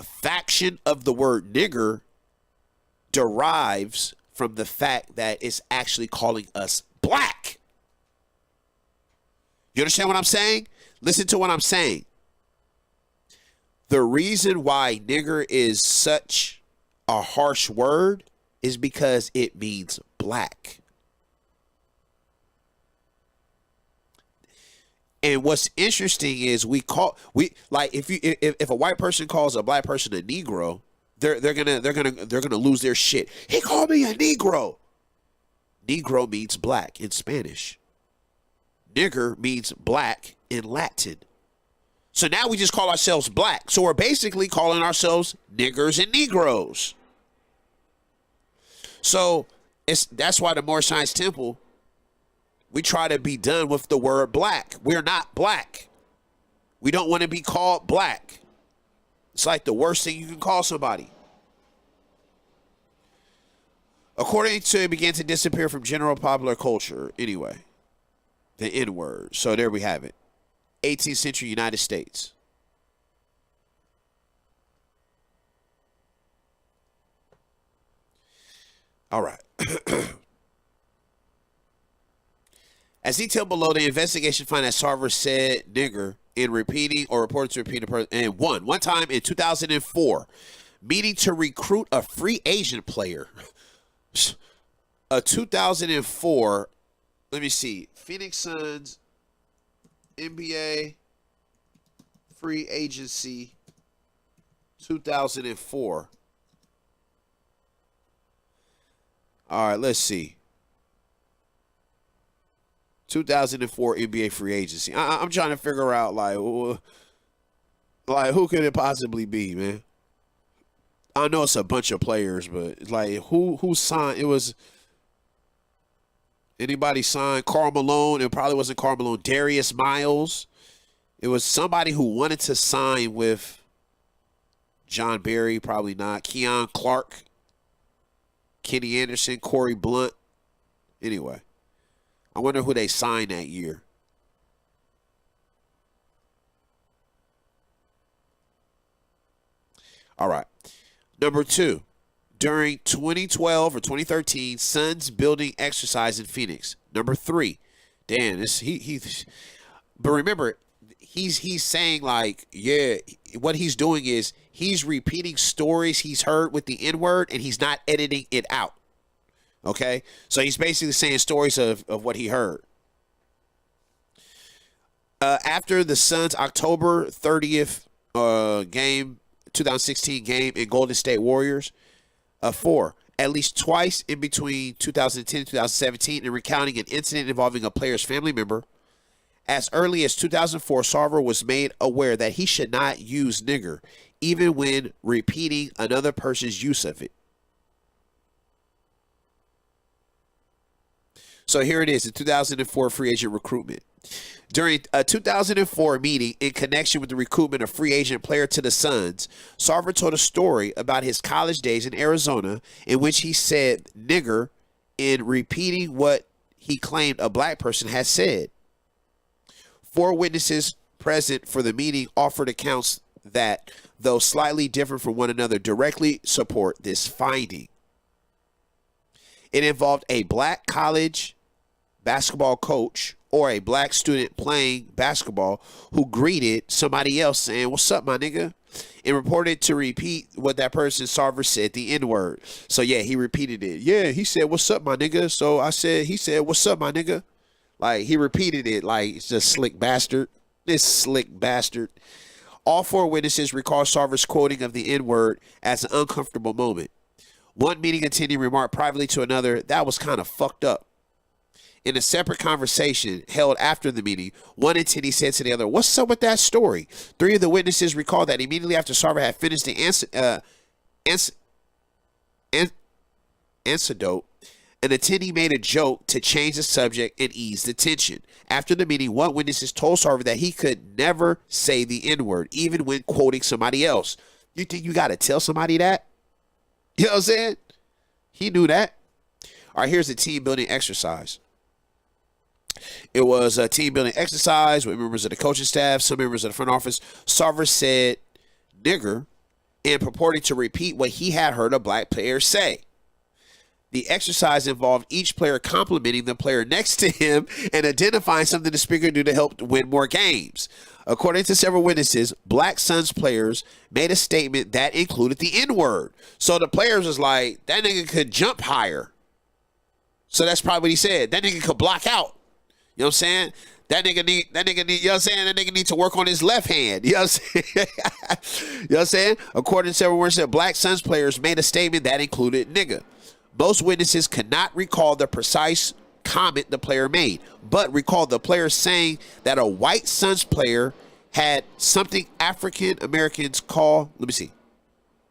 faction of the word nigger derives from the fact that it's actually calling us black. You understand what I'm saying? Listen to what I'm saying. The reason why nigger is such a harsh word is because it means black. And what's interesting is if a white person calls a black person a Negro, they're gonna lose their shit. He called me a Negro. Negro means black in Spanish. Nigger means black in Latin. So now we just call ourselves black. So we're basically calling ourselves niggers and Negroes. So that's why the Moorish Science Temple, we try to be done with the word black. We're not black. We don't want to be called black. It's like the worst thing you can call somebody. According to it began to disappear from general popular culture. Anyway, the N-word. So there we have it. 18th century United States. All right. As detailed below, the investigation found that Sarver said nigger in repeating or reported to repeat a person and one time in 2004, meeting to recruit a free agent player. A 2004, let me see, Phoenix Suns NBA free agency 2004. All right, let's see. 2004 NBA free agency. I'm trying to figure out like who could it possibly be, man? I know it's a bunch of players, but like who signed? It was anybody signed Karl Malone. It probably wasn't Karl Malone. Darius Miles. It was somebody who wanted to sign with John Barry. Probably not. Keon Clark. Kenny Anderson. Corey Blunt. Anyway. I wonder who they signed that year. All right. Number 2. During 2012 or 2013, Suns building exercise in Phoenix. Number 3. Damn, but remember, he's saying like, yeah, what he's doing is he's repeating stories he's heard with the N-word and he's not editing it out. Okay, so he's basically saying stories of what he heard. After the Suns' October 30th game, 2016 game in Golden State Warriors, 4. At least twice in between 2010 and 2017 in recounting an incident involving a player's family member. As early as 2004, Sarver was made aware that he should not use nigger, even when repeating another person's use of it. So here it is, the 2004 free agent recruitment. During a 2004 meeting in connection with the recruitment of free agent player to the Suns, Sarver told a story about his college days in Arizona in which he said nigger in repeating what he claimed a black person had said. 4 witnesses present for the meeting offered accounts that, though slightly different from one another, directly support this finding. It involved a black college basketball coach or a black student playing basketball who greeted somebody else saying, "What's up, my nigga?" and reported to repeat what that person, Sarver, said, the N-word. So yeah, he repeated it. Yeah, he said, "What's up, my nigga?" So he said, "What's up, my nigga?" Like he repeated it like it's a slick bastard. This slick bastard. All 4 witnesses recall Sarver's quoting of the N-word as an uncomfortable moment. One meeting attendee remarked privately to another, "That was kind of fucked up." In a separate conversation held after the meeting, one attendee said to the other, "What's up with that story?" 3 of the witnesses recalled that immediately after Sarver had finished the anecdote, an attendee made a joke to change the subject and ease the tension. After the meeting, one witness told Sarver that he could never say the N-word, even when quoting somebody else. You think you got to tell somebody that? You know what I'm saying? He knew that. All right, here's a team building exercise. It was a team building exercise with members of the coaching staff, some members of the front office. Sarver said nigger and purporting to repeat what he had heard a black player say. The exercise involved each player complimenting the player next to him and identifying something the speaker do to help win more games. According to several witnesses, Black Suns players made a statement that included the N-word. So the players was like, that nigga could jump higher. So that's probably what he said. That nigga could block out. You know what I'm saying? That nigga need, you know what I'm saying? That nigga need to work on his left hand. You know what I'm saying? You know what I'm saying? According to several witnesses, Black Suns players made a statement that included nigga. Most witnesses could not recall the precise comment the player made, but recall the player saying that a white Suns player had something African Americans call,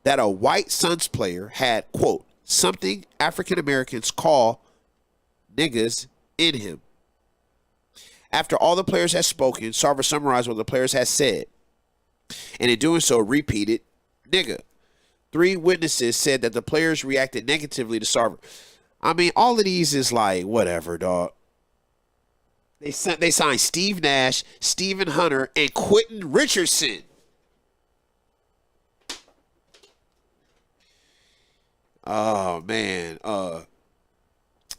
that a white Suns player had, quote, something African Americans call niggas in him. After all the players had spoken, Sarver summarized what the players had said, and in doing so, repeated nigga. 3 witnesses said that the players reacted negatively to Sarver. I mean, all of these is like, whatever, dog. They signed Steve Nash, Stephen Hunter, and Quentin Richardson. Oh, man.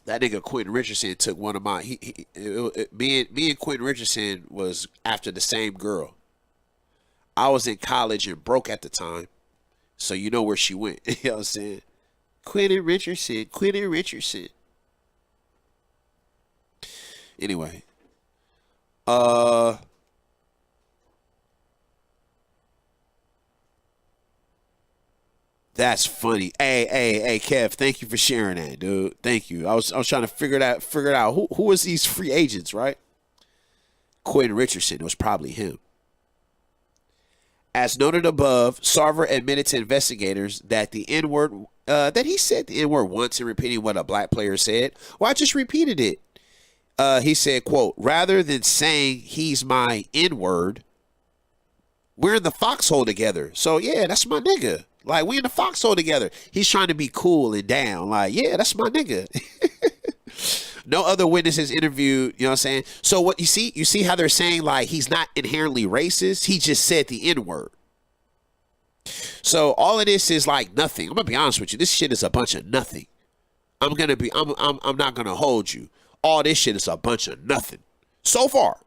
That nigga Quentin Richardson took one of my... Me and Quentin Richardson was after the same girl. I was in college and broke at the time. So you know where she went. You know what I'm saying? Quentin Richardson. Anyway. That's funny. Hey, Kev, thank you for sharing that, dude. Thank you. I was trying to figure it out. Who was these free agents, right? Quentin Richardson. It was probably him. As noted above, Sarver admitted to investigators that the N-word, that he said the N-word once in repeating what a black player said. Well, I just repeated it. He said, quote, rather than saying he's my N-word, we're in the foxhole together. So, yeah, that's my nigga. Like, we in the foxhole together. He's trying to be cool and down. Like, yeah, that's my nigga. No other witnesses interviewed, you know what I'm saying? So what you see how they're saying, like, he's not inherently racist. He just said the N-word. So all of this is like nothing. I'm gonna be honest with you. This shit is a bunch of nothing. I'm not gonna hold you. All this shit is a bunch of nothing. So far.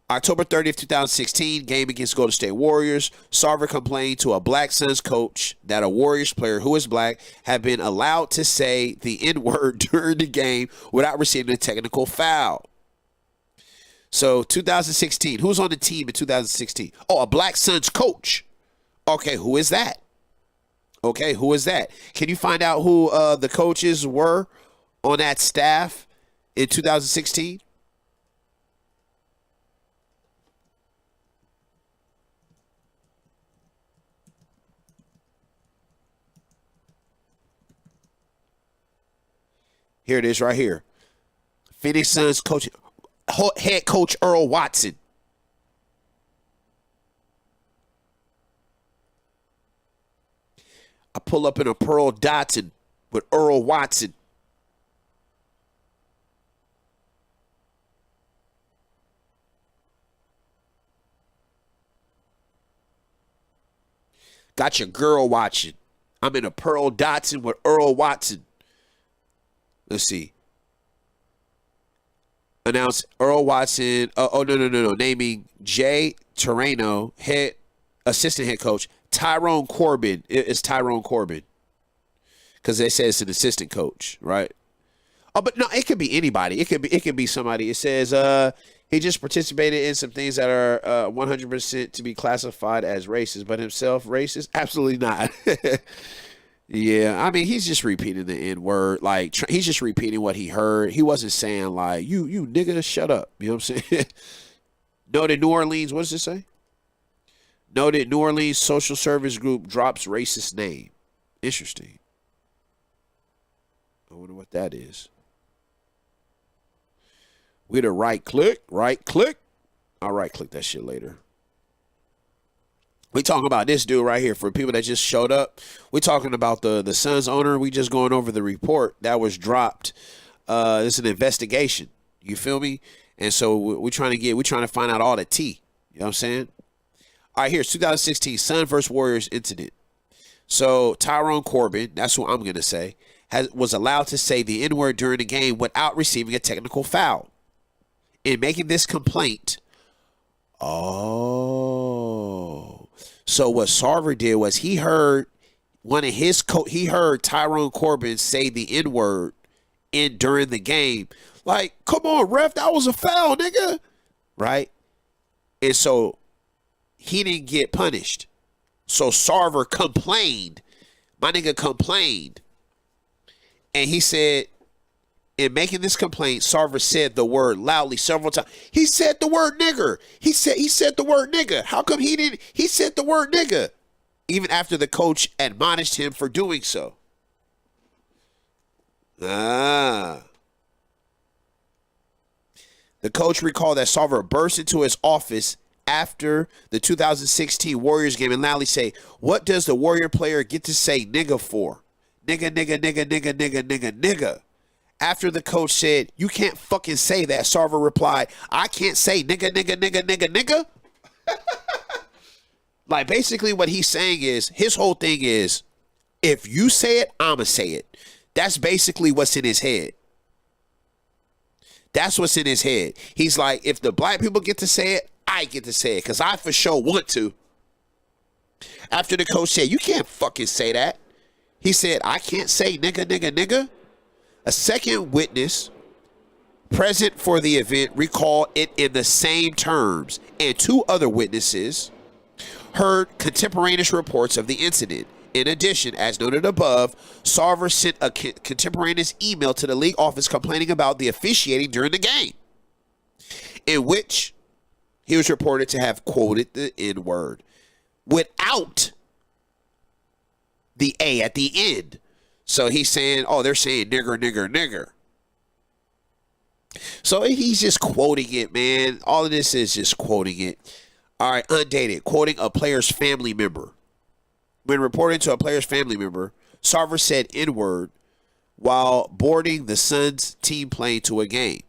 October 30th, 2016, game against Golden State Warriors. Sarver complained to a Black Suns coach that a Warriors player who is black had been allowed to say the N-word during the game without receiving a technical foul. So 2016, who's on the team in 2016? Oh, a Black Suns coach. Okay, who is that? Can you find out who the coaches were on that staff in 2016? Here it is right here. Phoenix Suns coach, head coach Earl Watson. I pull up in a Pearl Dotson with Earl Watson. Got your girl watching. I'm in a Pearl Dotson with Earl Watson. Let's see. Announced Earl Watson. No. Naming Jay Terreno, assistant head coach. Tyrone Corbin. It's Tyrone Corbin. Because they say it's an assistant coach, right? Oh, but no, it could be anybody. It could be somebody. It says he just participated in some things that are 100% to be classified as racist, but himself racist? Absolutely not. Yeah, I mean, he's just repeating the N-word. Like, he's just repeating what he heard. He wasn't saying, like, you nigga, shut up. You know what I'm saying? Noted New Orleans, what does it say? Noted New Orleans social service group drops racist name. Interesting. I wonder what that is. With a right click. I'll right click that shit later. We talking about this dude right here for people that just showed up. We talking about the Suns owner. We just going over the report that was dropped. It's an investigation. You feel me? And so we're trying to find out all the tea. You know what I'm saying? All right, here's 2016 Sun versus Warriors incident. So Tyrone Corbin, that's what I'm gonna say, was allowed to say the N-word during the game without receiving a technical foul. In making this complaint, oh, so what Sarver did was he heard one of his he heard Tyrone Corbin say the N-word during the game. Like, come on, ref, that was a foul, nigga. Right? And so he didn't get punished. So Sarver complained. My nigga complained. And he said, in making this complaint, Sarver said the word loudly several times. He said the word nigger. He said the word nigga. How come he didn't? He said the word nigga. Even after the coach admonished him for doing so. The coach recalled that Sarver burst into his office after the 2016 Warriors game and loudly say, "What does the Warrior player get to say nigga for? Nigga, nigga, nigga, nigga, nigga, nigga, nigga." After the coach said, "You can't fucking say that," Sarver replied, "I can't say nigga, nigga, nigga, nigga, nigga." Like, basically what he's saying is, his whole thing is, if you say it, I'ma say it. That's basically what's in his head. That's what's in his head. He's like, if the black people get to say it, I get to say it, because I for sure want to. After the coach said, "You can't fucking say that," he said, "I can't say nigga, nigga, nigga." A second witness present for the event recalled it in the same terms, and two other witnesses heard contemporaneous reports of the incident. In addition, as noted above, Sarver sent a contemporaneous email to the league office complaining about the officiating during the game, in which he was reported to have quoted the N-word without the A at the end. So he's saying, oh, they're saying nigger, nigger, nigger. So he's just quoting it, man. All of this is just quoting it. All right, undated, quoting a player's family member. When reporting to a player's family member, Sarver said N-word while boarding the Suns team plane to a game.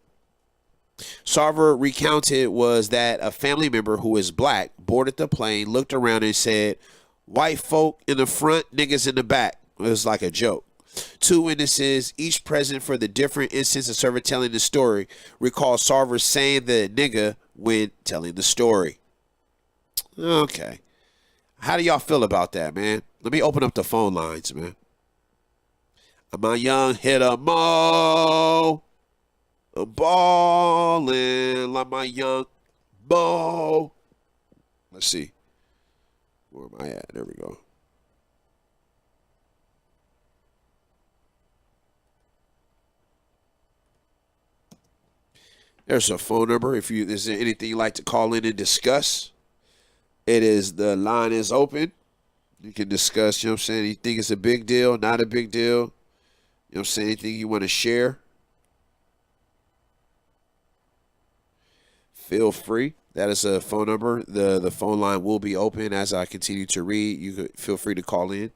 Sarver recounted was that a family member who is black boarded the plane, looked around and said, "White folk in the front, niggas in the back." It was like a joke. Two witnesses, each present for the different instance of Sarver telling the story, recall Sarver saying the nigga when telling the story. Okay. How do y'all feel about that, man? Let me open up the phone lines, man. My young hitter Mo. I'm balling like my young Mo. Let's see. Where am I at? There we go. There's a phone number. If is there anything you'd like to call in and discuss, the line is open. You can discuss, you know what I'm saying, you think it's a big deal, not a big deal. You know what I'm saying, anything you want to share. Feel free. That is a phone number. The phone line will be open as I continue to read. You could feel free to call in.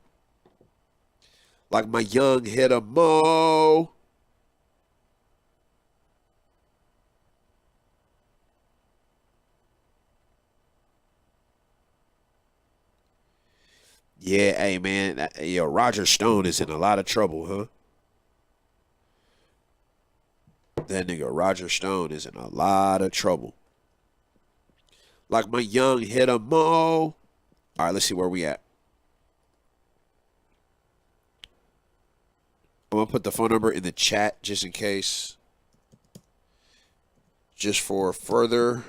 Like my young hitter Mo. Yeah, hey, man. Yo, Roger Stone is in a lot of trouble, huh? That nigga Roger Stone is in a lot of trouble. Like my young hitter Mo. All right, let's see where we at. I'm going to put the phone number in the chat just in case. Just for further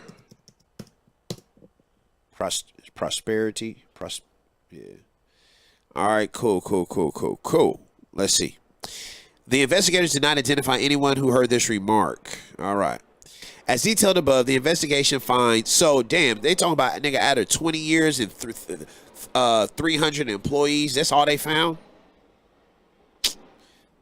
prosperity. Yeah. All right, cool. Let's see. The investigators did not identify anyone who heard this remark. All right. As detailed above, the investigation finds, so damn, they talking about a nigga out of 20 years and 300 employees. That's all they found?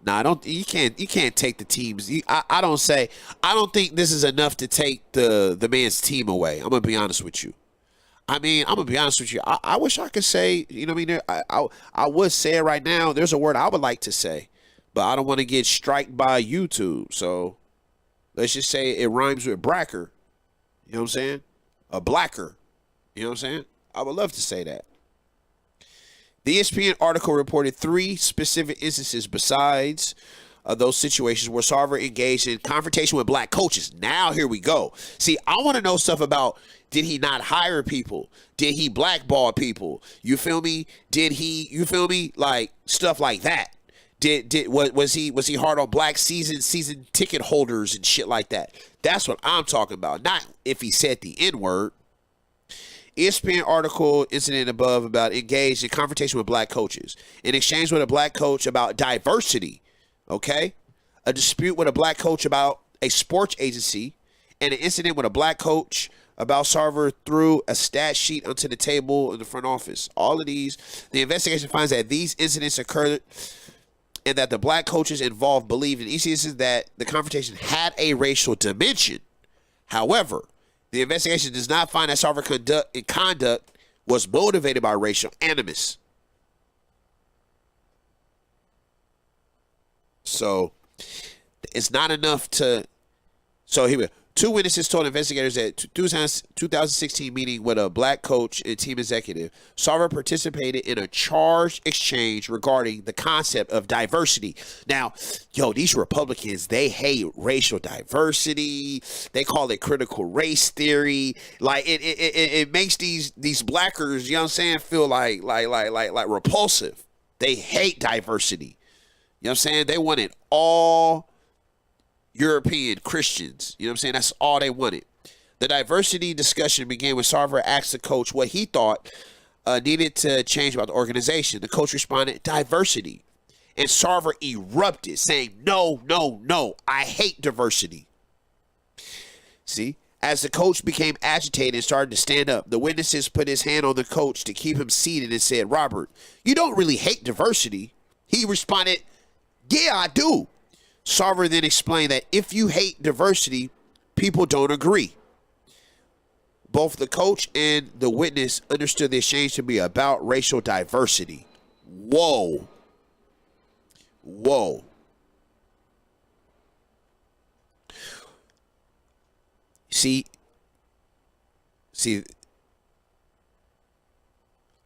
Nah, you can't take the teams. I don't think this is enough to take the man's team away. I'm gonna be honest with you. I mean, I'm gonna be honest with you. I wish I could say, you know what I mean? I would say it right now. There's a word I would like to say, but I don't want to get striked by YouTube. So let's just say it rhymes with bracker. You know what I'm saying? A blacker. You know what I'm saying? I would love to say that. The ESPN article reported 3 specific instances besides of those situations where Sarver engaged in confrontation with black coaches. Now here we go. See, I want to know stuff about, did he not hire people? Did he blackball people? You feel me? Did he, you feel me? Like stuff like that. Was he hard on black season ticket holders and shit like that? That's what I'm talking about. Not if he said the N-word. ESPN article incident above about engaged in confrontation with black coaches. In exchange with a black coach about diversity. Okay? A dispute with a black coach about a sports agency, and an incident with a black coach about Sarver threw a stat sheet onto the table in the front office. All of these, the investigation finds that these incidents occurred and that the black coaches involved believed in each instance that the confrontation had a racial dimension. However, the investigation does not find that Sarver conduct was motivated by racial animus. So it's not enough to. So here we go. Two witnesses told investigators at 2016 meeting with a black coach and team executive, Sarver participated in a charged exchange regarding the concept of diversity. Now, yo, these Republicans, they hate racial diversity. They call it critical race theory. Like it makes these blackers, you know what I'm saying, feel like repulsive. They hate diversity. You know what I'm saying? They want it all European Christians. You know what I'm saying? That's all they wanted. The diversity discussion began when Sarver asked the coach what he thought needed to change about the organization. The coach responded, diversity. And Sarver erupted, saying, no, no, no, I hate diversity. See? As the coach became agitated and started to stand up, the witnesses put his hand on the coach to keep him seated and said, Robert, you don't really hate diversity. He responded, yeah, I do. Sarver then explained that if you hate diversity, people don't agree. Both the coach and the witness understood the exchange to be about racial diversity. Whoa. Whoa. See,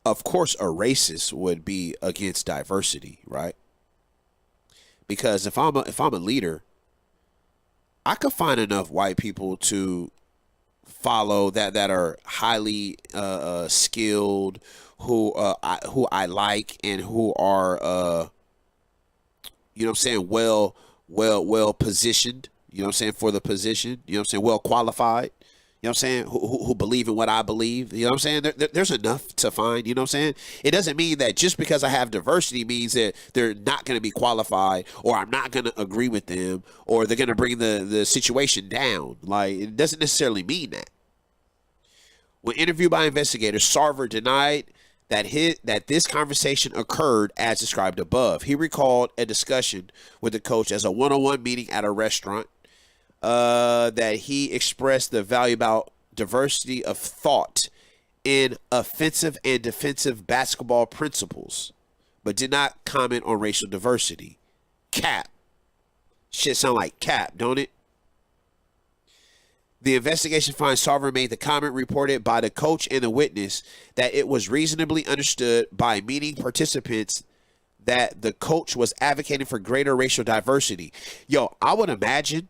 of course a racist would be against diversity, right? Because if I'm a leader, I could find enough white people to follow that are highly skilled, who I like, and who are you know what I'm saying, well positioned, you know what I'm saying, for the position, you know what I'm saying, well qualified. You know what I'm saying? Who believe in what I believe. You know what I'm saying? There's enough to find. You know what I'm saying? It doesn't mean that just because I have diversity means that they're not going to be qualified, or I'm not going to agree with them, or they're going to bring the situation down. Like, it doesn't necessarily mean that. When interviewed by investigators, Sarver denied that this conversation occurred as described above. He recalled a discussion with the coach as a one-on-one meeting at a restaurant. That he expressed the value about diversity of thought in offensive and defensive basketball principles, but did not comment on racial diversity. Cap. Shit sound like cap, don't it? The investigation finds Sarver made the comment reported by the coach and the witness that it was reasonably understood by meeting participants that the coach was advocating for greater racial diversity. Yo, I would imagine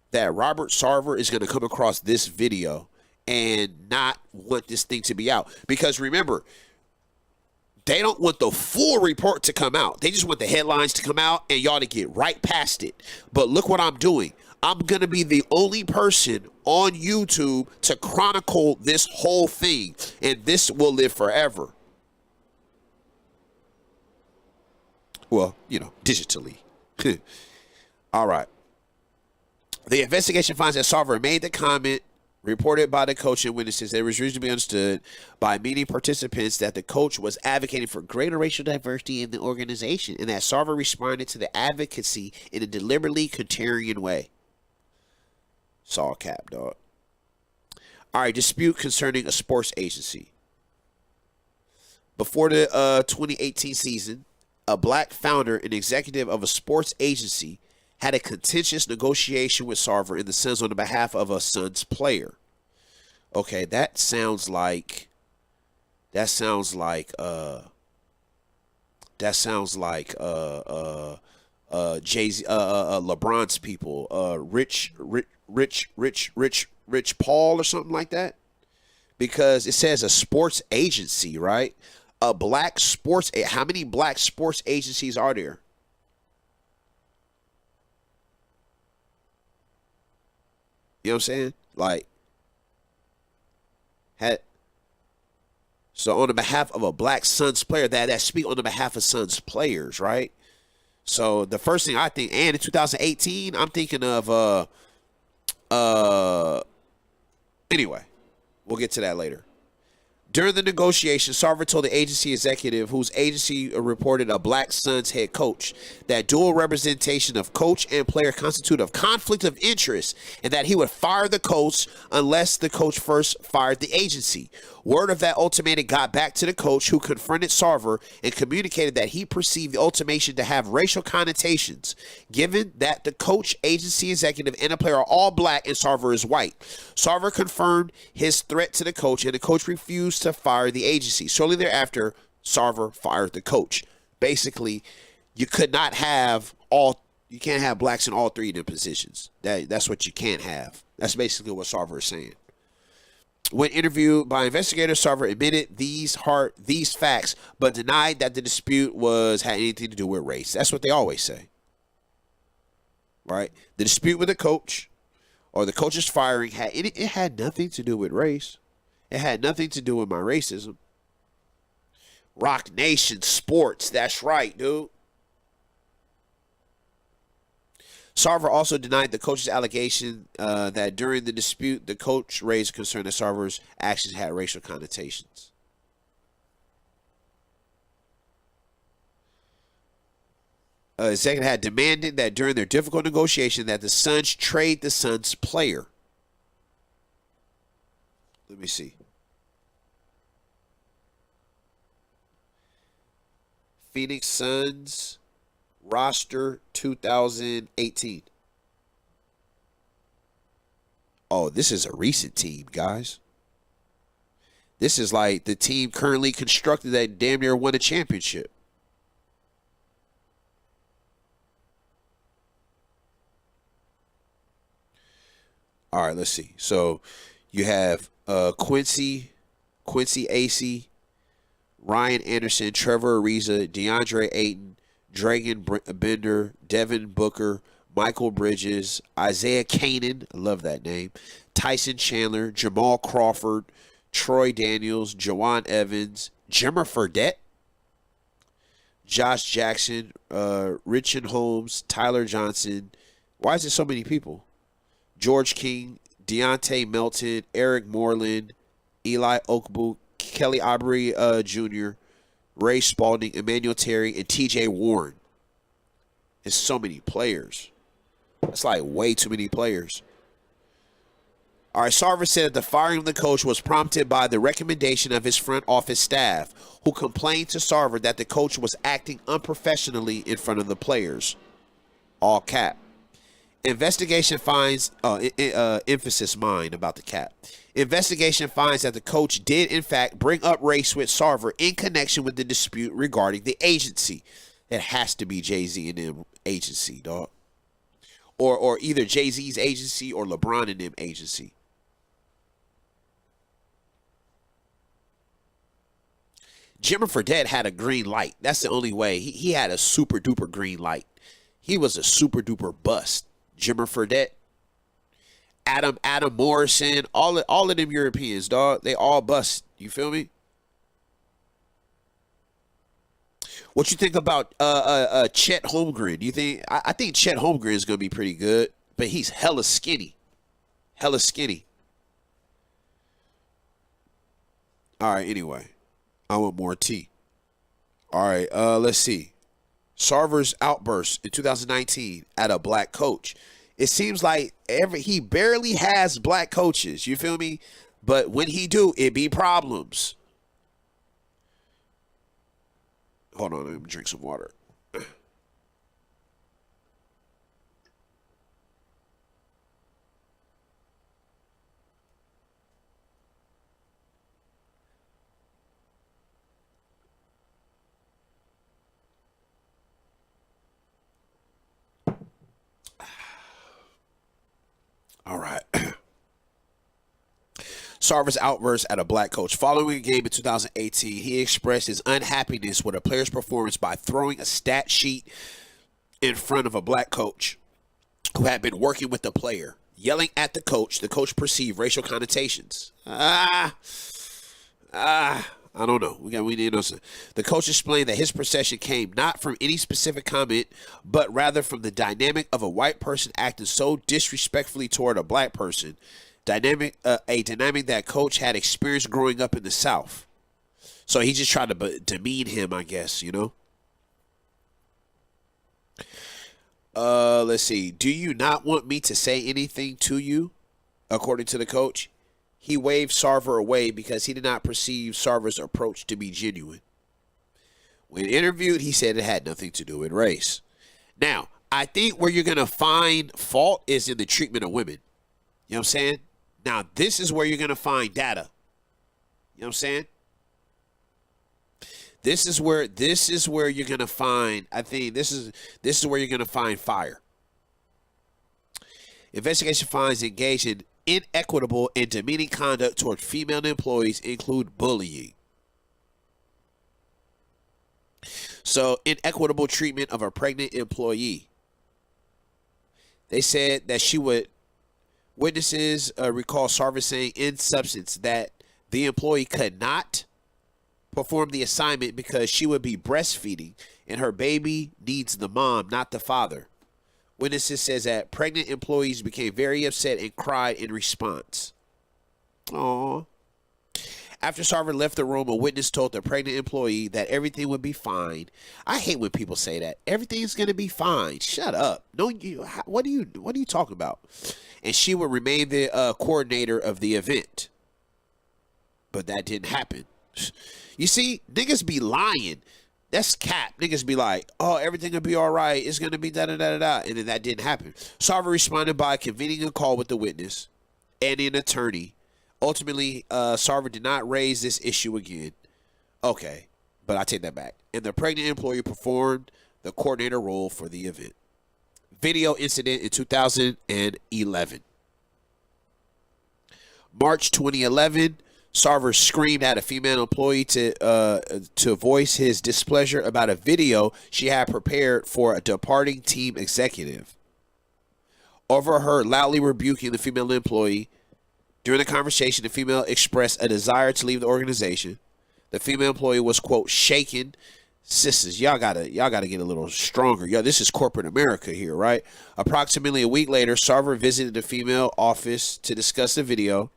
that Robert Sarver is going to come across this video and not want this thing to be out. Because remember, they don't want the full report to come out. They just want the headlines to come out and y'all to get right past it. But look what I'm doing. I'm going to be the only person on YouTube to chronicle this whole thing. And this will live forever. Well, you know, digitally. All right. The investigation finds that Sarver made the comment reported by the coach and witnesses. It was reasonably understood by meeting participants that the coach was advocating for greater racial diversity in the organization, and that Sarver responded to the advocacy in a deliberately contrarian way. Saw cap, dog. All right, dispute concerning a sports agency. Before the 2018 season, a black founder and executive of a sports agency had a contentious negotiation with Sarver and the Suns on the behalf of a Suns player. Okay, that sounds like Jay-Z, LeBron's people, Rich Paul or something like that, because it says a sports agency, right? A black sports. How many black sports agencies are there? You know what I'm saying? Like, had so on the behalf of a black Suns player, that speak on the behalf of Suns players, right? So the first thing I think, and in 2018, I'm thinking of uh anyway, we'll get to that later. During the negotiation, Sarver told the agency executive, whose agency reported a black Suns head coach, that dual representation of coach and player constituted a conflict of interest, and that he would fire the coach unless the coach first fired the agency. Word of that ultimatum got back to the coach, who confronted Sarver and communicated that he perceived the ultimatum to have racial connotations, given that the coach, agency executive, and the player are all black and Sarver is white. Sarver confirmed his threat to the coach, and the coach refused to fire the agency. Shortly thereafter, Sarver fired the coach. Basically, you could not have you can't have blacks in all three of them positions. That's what you can't have. That's basically what Sarver is saying. When interviewed by investigators, Sarver admitted these facts, but denied that the dispute had anything to do with race. That's what they always say, right? The dispute with the coach or the coach's firing had nothing to do with race. It had nothing to do with my racism. Rock Nation Sports, that's right, dude. Sarver also denied the coach's allegation that during the dispute, the coach raised concern that Sarver's actions had racial connotations. Executive had demanded that during their difficult negotiation that the Suns trade the Suns player. Let me see. Phoenix Suns roster 2018. Oh, this is a recent team, guys. This is like the team currently constructed that damn near won a championship. All right, let's see. So you have Quincy Acey, Ryan Anderson, Trevor Ariza, DeAndre Ayton, Dragon Bender, Devin Booker, Michael Bridges, Isaiah Kanan, I love that name, Tyson Chandler, Jamal Crawford, Troy Daniels, Jawan Evans, Jimmer Fredette, Josh Jackson, Richard Holmes, Tyler Johnson. Why is it so many people? George King, Deontay Melton, Eric Moreland, Eli Okbu, Kelly Aubrey Jr., Ray Spalding, Emmanuel Terry, and TJ Warren. It's so many players. That's like way too many players. All right, Sarver said that the firing of the coach was prompted by the recommendation of his front office staff, who complained to Sarver that the coach was acting unprofessionally in front of the players. All cap. Investigation finds, emphasis mine about the cap. Investigation finds that the coach did, in fact, bring up race with Sarver in connection with the dispute regarding the agency. It has to be Jay-Z and them agency, dog. Or either Jay-Z's agency or LeBron and them agency. Jimmer Fredette had a green light. That's the only way. He had a super duper green light. He was a super duper bust. Jimmer Fredette, Adam Morrison, all of them Europeans, dog. They all bust. You feel me? What you think about Chet Holmgren? You think I think Chet Holmgren is gonna be pretty good, but he's hella skinny. Hella skinny. All right, anyway. I want more tea. All right, let's see. Sarver's outburst in 2019 at a black coach. It seems like he barely has black coaches. You feel me? But when he do, it be problems. Hold on, let me drink some water. All right. Sarver's outburst at a black coach. Following a game in 2018, he expressed his unhappiness with a player's performance by throwing a stat sheet in front of a black coach who had been working with the player. Yelling at the coach perceived racial connotations. I don't know. We need to know something. The coach explained that his perception came not from any specific comment, but rather from the dynamic of a white person acting so disrespectfully toward a black person. A dynamic that coach had experienced growing up in the South. So he just tried to demean him, I guess, you know. Let's see. Do you not want me to say anything to you? According to the coach, he waved Sarver away because he did not perceive Sarver's approach to be genuine. When interviewed, he said it had nothing to do with race. Now, I think where you're going to find fault is in the treatment of women. You know what I'm saying? Now, this is where you're going to find data. You know what I'm saying? This is where you're going to find, I think this is where you're going to find fire. Investigation finds engaged in inequitable and demeaning conduct toward female employees include bullying. So, inequitable treatment of a pregnant employee. They said that she would, witnesses recall Sarver saying in substance that the employee could not perform the assignment because she would be breastfeeding and her baby needs the mom, not the father. Witnesses says that pregnant employees became very upset and cried in response. Aww. After Sarver left the room, a witness told the pregnant employee that everything would be fine. I hate when people say that. Everything's going to be fine. Shut up. No, what are you talking about? And she would remain the coordinator of the event. But that didn't happen. You see, niggas be lying. That's cap. Niggas be like, oh, everything will be all right. It's going to be da-da-da-da-da. And then that didn't happen. Sarver responded by convening a call with the witness and an attorney. Ultimately, Sarver did not raise this issue again. Okay, but I take that back. And the pregnant employee performed the coordinator role for the event. Video incident in 2011. March 2011, Sarver screamed at a female employee to voice his displeasure about a video she had prepared for a departing team executive. Overheard loudly rebuking the female employee. During the conversation, the female expressed a desire to leave the organization. The female employee was, quote, shaken. Sisters, y'all gotta get a little stronger. Yo, this is corporate America here, right? Approximately a week later, Sarver visited the female office to discuss the video.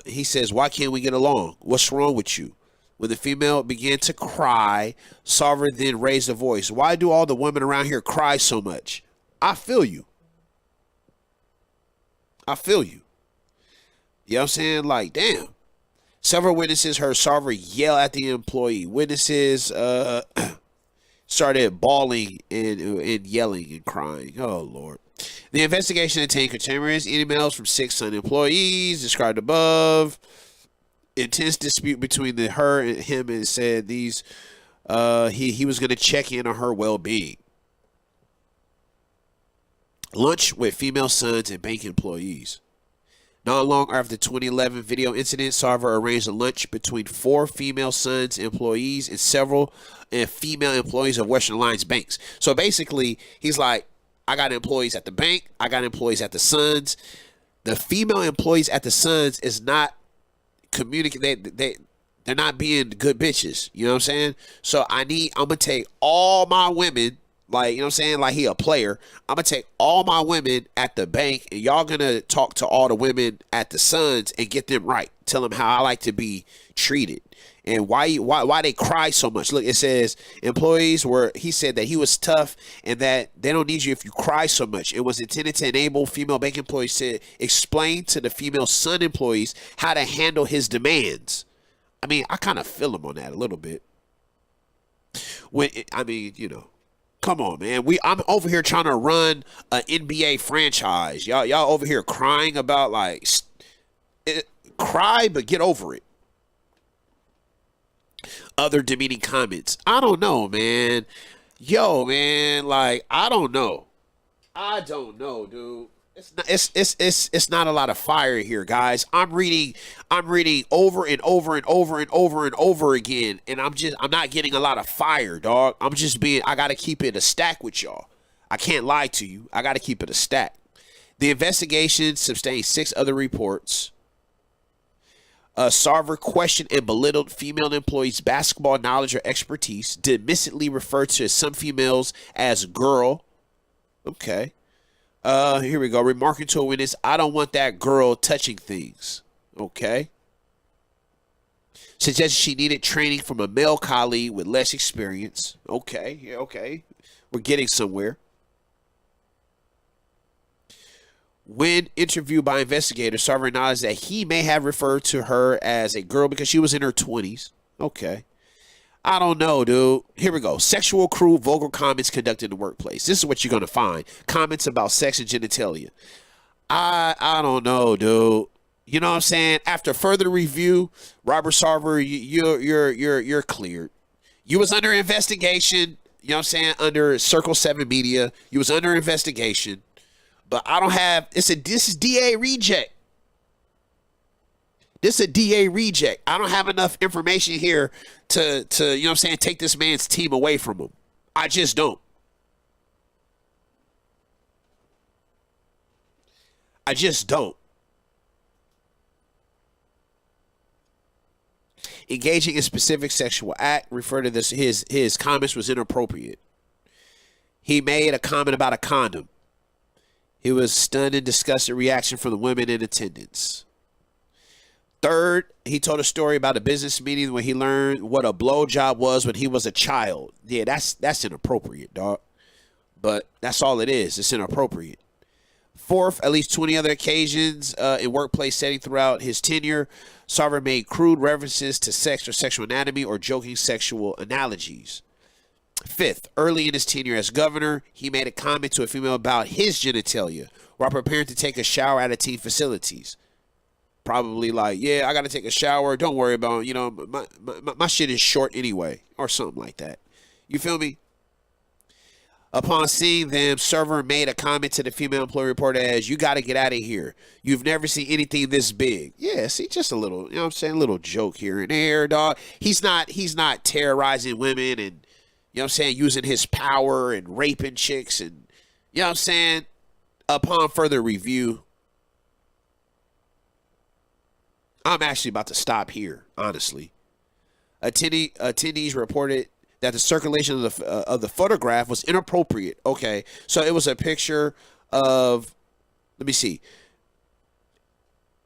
He says, why can't we get along? What's wrong with you? When the female began to cry, Sarver then raised a voice. Why do all the women around here cry so much? I feel you. I feel you. You know what I'm saying? Like, damn. Several witnesses heard Sarver yell at the employee. Witnesses started bawling and yelling and crying. Oh, Lord. The investigation obtained contemporaneous emails from 6 Sun employees described above. Intense dispute between her and him, and said he was going to check in on her well-being. Lunch with female sons and bank employees. Not long after the 2011 video incident, Sarver arranged a lunch between 4 female Suns employees and several female employees of Western Alliance banks. So basically, he's like, I got employees at the bank, I got employees at the Suns. The female employees at the Suns is not communicating. They're not being good bitches. You know what I'm saying? So I'm gonna take all my women. Like, you know what I'm saying? Like, he a player. I'm going to take all my women at the bank, and y'all going to talk to all the women at the Suns and get them right. Tell them how I like to be treated and why they cry so much. Look, it says he said that he was tough and that they don't need you if you cry so much. It was intended to enable female bank employees to explain to the female Sun employees how to handle his demands. I mean, I kind of feel him on that a little bit. Come on, man. I'm over here trying to run an NBA franchise. Y'all over here crying about, like, cry, but get over it. Other demeaning comments. I don't know, man. Yo, man, like, I don't know. I don't know, dude. It's not a lot of fire here, guys. I'm reading over and over and over and over and over again, and I'm not getting a lot of fire, dog. I gotta keep it a stack with y'all. I can't lie to you. I gotta keep it a stack. The investigation sustained 6 other reports. Sarver questioned and belittled female employees' basketball knowledge or expertise, dismissively referred to some females as girl. Okay. Here we go. Remarking to a witness, I don't want that girl touching things. Okay. Suggested she needed training from a male colleague with less experience. Okay. Yeah, okay. We're getting somewhere. When interviewed by investigators, Sarver acknowledged that he may have referred to her as a girl because she was in her 20s. Okay. I don't know, dude. Here we go. Sexual, crude, vulgar comments conducted in the workplace. This is what you're going to find. Comments about sex and genitalia. I don't know, dude. You know what I'm saying? After further review, Robert Sarver, you're cleared. You was under investigation. You know what I'm saying? Under CIRC7E Media. You was under investigation. But I don't have, this is DA reject. This is a DA reject. I don't have enough information here to you know what I'm saying, take this man's team away from him. I just don't. I just don't. Engaging in specific sexual act, refer to this, his comments was inappropriate. He made a comment about a condom. He was stunned and disgusted reaction from the women in attendance. Third, he told a story about a business meeting where he learned what a blowjob was when he was a child. Yeah, that's inappropriate, dog. But that's all it is. It's inappropriate. Fourth, at least 20 other occasions in workplace setting throughout his tenure, Sarver made crude references to sex or sexual anatomy or joking sexual analogies. Fifth, early in his tenure as governor, he made a comment to a female about his genitalia while preparing to take a shower at a team facilities. Probably like, yeah, I got to take a shower. Don't worry about it. You know, my shit is short anyway, or something like that. You feel me? Upon seeing them, Sarver made a comment to the female employee reporter as, you got to get out of here. You've never seen anything this big. Yeah, see, just a little, you know what I'm saying? A little joke here and there, dog. He's not terrorizing women and, you know what I'm saying, using his power and raping chicks and, you know what I'm saying? Upon further review, I'm actually about to stop here, honestly. Attendees reported that the circulation of the photograph was inappropriate. Okay, so it was a picture of, let me see.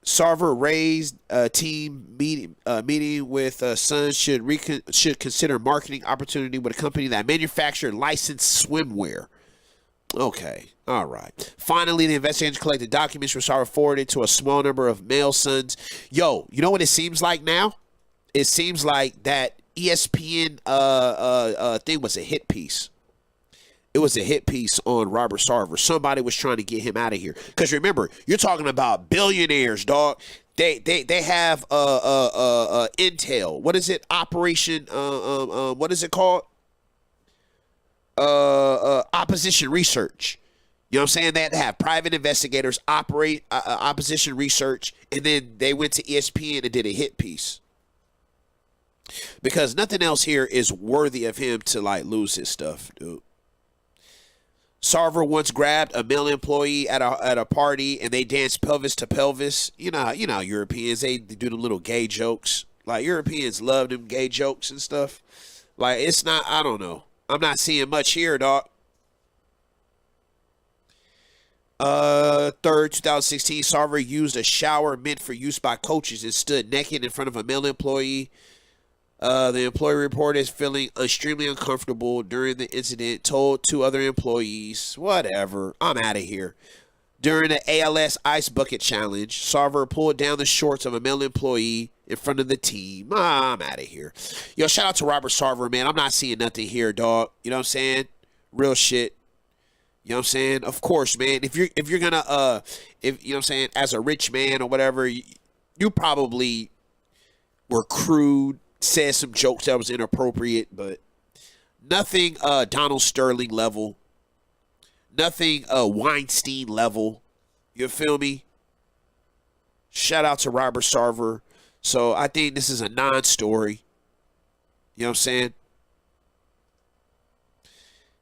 Sarver raised a team meeting with Sun should consider marketing opportunity with a company that manufactured licensed swimwear. Okay, all right. Finally, the investigators collected documents which Sarver forwarded to a small number of male sons. Yo, you know what it seems like now? It seems like that ESPN thing was a hit piece. It was a hit piece on Robert Sarver. Somebody was trying to get him out of here. Because remember, you're talking about billionaires, dog. They have intel. What is it? Operation. What is it called? Opposition research. You know what I'm saying? They had to have private investigators operate opposition research, and then they went to ESPN and did a hit piece. Because nothing else here is worthy of him to like lose his stuff, dude. Sarver once grabbed a male employee at a party and they danced pelvis to pelvis. You know Europeans, they do the little gay jokes. Like Europeans love them gay jokes and stuff. Like it's not, I don't know. I'm not seeing much here, dog. Third, 2016, Sarver used a shower meant for use by coaches and stood naked in front of a male employee. The employee reported feeling extremely uncomfortable during the incident, told 2 other employees, whatever, I'm out of here. During the ALS Ice Bucket Challenge, Sarver pulled down the shorts of a male employee in front of the team. I'm out of here. Yo, shout out to Robert Sarver, man. I'm not seeing nothing here, dog. You know what I'm saying? Real shit. You know what I'm saying? Of course, man. If you're gonna if you know what I'm saying, as a rich man or whatever, you probably were crude, said some jokes that was inappropriate, but nothing Donald Sterling level, nothing Weinstein level. You feel me? Shout out to Robert Sarver. So I think this is a non-story. You know what I'm saying?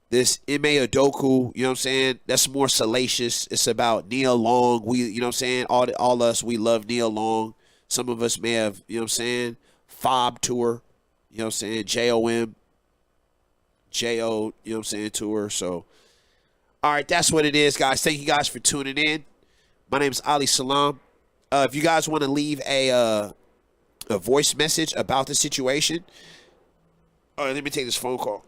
This Ime Udoka, you know what I'm saying? That's more salacious. It's about Neil Long. You know what I'm saying? All us, we love Neil Long. Some of us may have, you know what I'm saying, fob tour. You know what I'm saying? JOM. J-O, you know what I'm saying, tour. So, all right, that's what it is, guys. Thank you guys for tuning in. My name is Ali Salaam. If you guys want to leave a voice message about the situation, all right, let me take this phone call.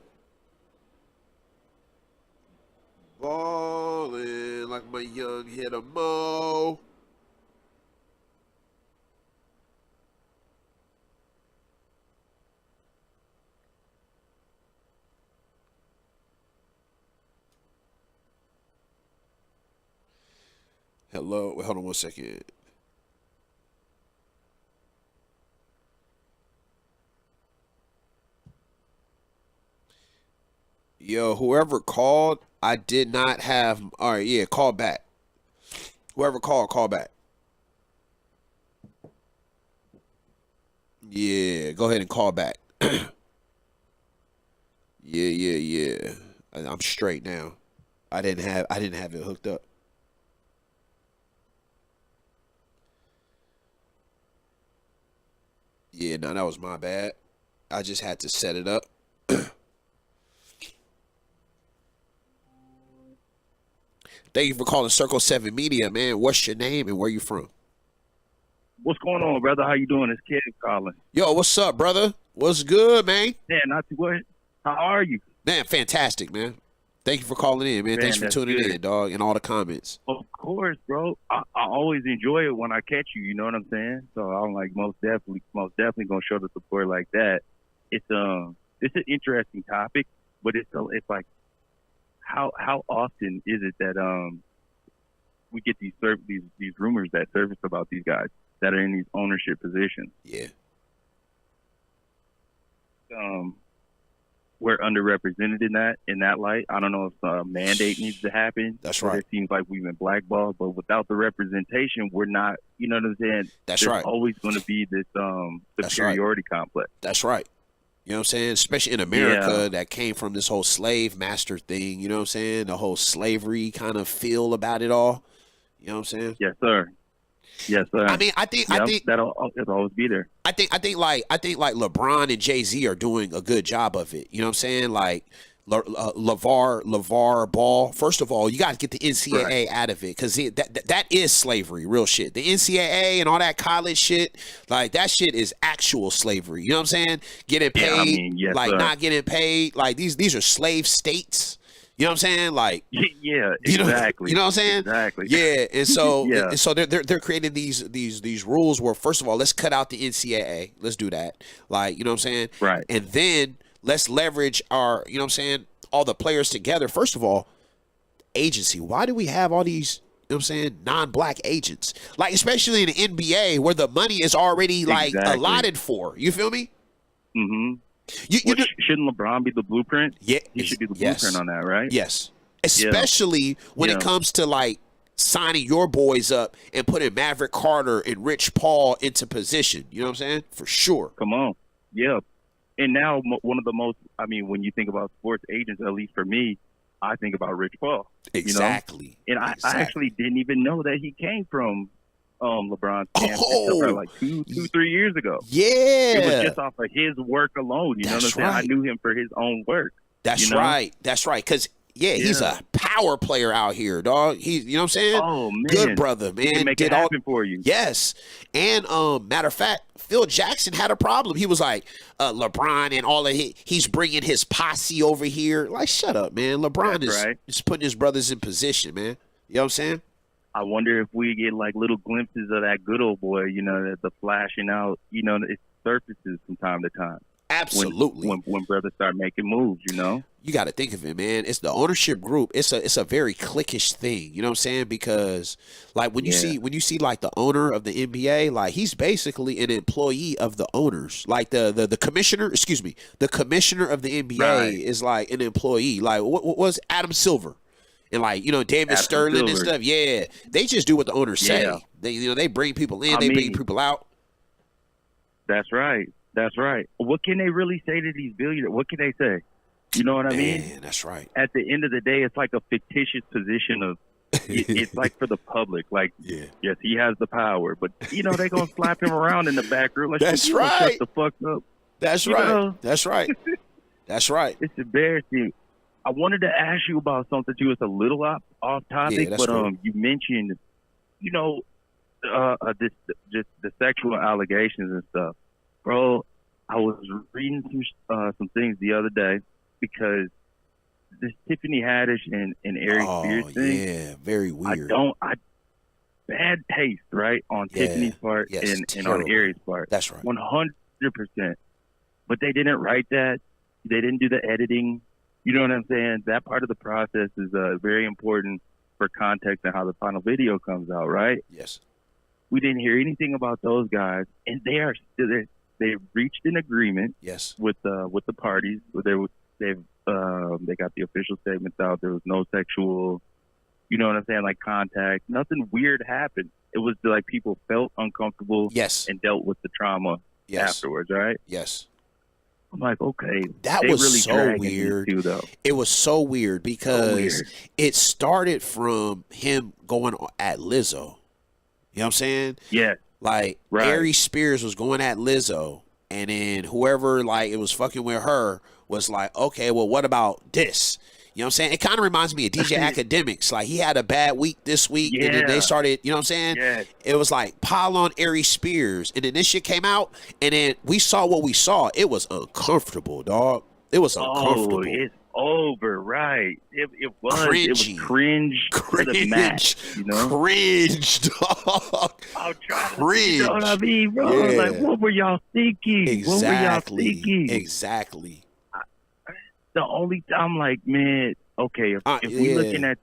Ballin' like my young hitter Mo. Hello. Wait, hold on one second. Yo, whoever called, I did not have. All right, yeah, call back. Whoever called, call back. Yeah, go ahead and call back. Yeah. I'm straight now. I didn't have it hooked up. Yeah, no, that was my bad. I just had to set it up. Thank you for calling CIRC7E Media, man. What's your name and where you from? What's going on, brother? How you doing? It's Kid calling. Yo, what's up, brother? What's good, man? Yeah, not too good. How are you? Man, fantastic, man. Thank you for calling in, man. Thanks for tuning in, dog, and all the comments. Of course, bro. I always enjoy it when I catch you. You know what I'm saying? So I'm like most definitely gonna show the support like that. It's an interesting topic, but it's like how often is it that we get these rumors that surface about these guys that are in these ownership positions? Yeah. We're underrepresented in that light. I don't know if a mandate needs to happen. That's right. It seems like we've been blackballed, but without the representation, we're not. You know what I'm saying? That's There's right. always going to be this superiority complex. That's right. You know what I'm saying? Especially in America, that came from this whole slave master thing. You know what I'm saying? The whole slavery kind of feel about it all. You know what I'm saying? Yes, sir. Yes, sir. I mean, I think it'll always be there. I think like LeBron and Jay-Z are doing a good job of it. You know what I'm saying? Like LeVar Ball. First of all, you got to get the NCAA out of it because that is slavery, real shit. The NCAA and all that college shit, like that shit is actual slavery. You know what I'm saying? Getting paid, yes, sir. Not getting paid. Like these are slave states. You know what I'm saying? Like, yeah, exactly. You know what I'm saying? Exactly. Yeah, and so and so they're creating these rules where first of all, let's cut out the NCAA. Let's do that. Like, you know what I'm saying? Right. And then let's leverage our, you know what I'm saying, all the players together. First of all, agency. Why do we have all these, you know what I'm saying, non-black agents? Like, especially in the NBA where the money is already like allotted for. You feel me? Mm-hmm. Shouldn't LeBron be the blueprint? Yeah, he should be the blueprint on that, right? Yes, especially when it comes to like signing your boys up and putting Maverick Carter and Rich Paul into position. You know what I'm saying? For sure. Come on, yeah. And now one of the most, I mean, when you think about sports agents, at least for me, I think about Rich Paul. Exactly. You know? And I actually didn't even know that he came from LeBron's camp until like 2-3 years ago. Yeah. It was just off of his work alone. You know what I'm saying? I knew him for his own work. That's right. That's right. Because, he's a power player out here, dog. You know what I'm saying? Oh, man. Good brother, man. He can make it happen for you. Yes. And matter of fact, Phil Jackson had a problem. He was like, LeBron and all of he's bringing his posse over here. Like, shut up, man. LeBron is putting his brothers in position, man. You know what I'm saying? I wonder if we get like little glimpses of that good old boy, you know, the flashing out, you know, it surfaces from time to time. Absolutely. When brothers start making moves, you know. You got to think of it, man. It's the ownership group. It's a very cliquish thing. You know what I'm saying? Because like when you see like the owner of the NBA, like he's basically an employee of the owners. Like the commissioner, the commissioner of the NBA is like an employee. Like what was Adam Silver? And like, you know, David Absolute Sterling and silver. stuff. Yeah. They just do what the owners say. Yeah. They, you know, they bring people in, I they bring mean, people out. That's right. That's right. What can they really say to these billionaires? What can they say? You know what I mean? Man, that's right. At the end of the day, it's like a fictitious position of, it's like for the public. Like, Yeah. yes, he has the power, but you know they're gonna slap him around in the back room. Like, That's you know, right. Shut the fuck up. That's You right. know? That's right. That's right. It's embarrassing. I wanted to ask you about something too. It's a little off topic, Yeah, that's but cool. you mentioned, you know, just the sexual allegations and stuff, bro. I was reading some things the other day because this Tiffany Haddish and Ari Spears thing. Yeah, very weird. Bad taste, right, on Tiffany's part and on Ari's part. That's right. 100%. But they didn't write that. They didn't do the editing. You know what I'm saying? That part of the process is very important for context and how the final video comes out, right? Yes. We didn't hear anything about those guys, and they reached an agreement. Yes. With the parties. They got the official statements out. There was no sexual, you know what I'm saying, like contact. Nothing weird happened. It was like people felt uncomfortable. Yes. And dealt with the trauma afterwards, right? Yes. I'm like, okay, that they was really so weird. too, though. It was so weird because it started from him going at Lizzo. You know what I'm saying? Yeah. Like, Ari Spears was going at Lizzo, and then whoever, like, it was fucking with her was like, okay, well, what about this? You know what I'm saying? It kind of reminds me of DJ Academics. Like, he had a bad week this week, and then they started, you know what I'm saying? Yeah. It was like, pile on Ari Spears, and then this shit came out, and then we saw what we saw. It was uncomfortable, dog. It was uncomfortable. Oh, it's over, right. It was. Cringy. It was cringe to the max, you know? Cringe, dog. I'm trying Cringe. You know what I mean, bro? Yeah. Like, what were y'all thinking? Exactly. What were y'all thinking? Exactly. The only I'm like, man, okay, if we're looking at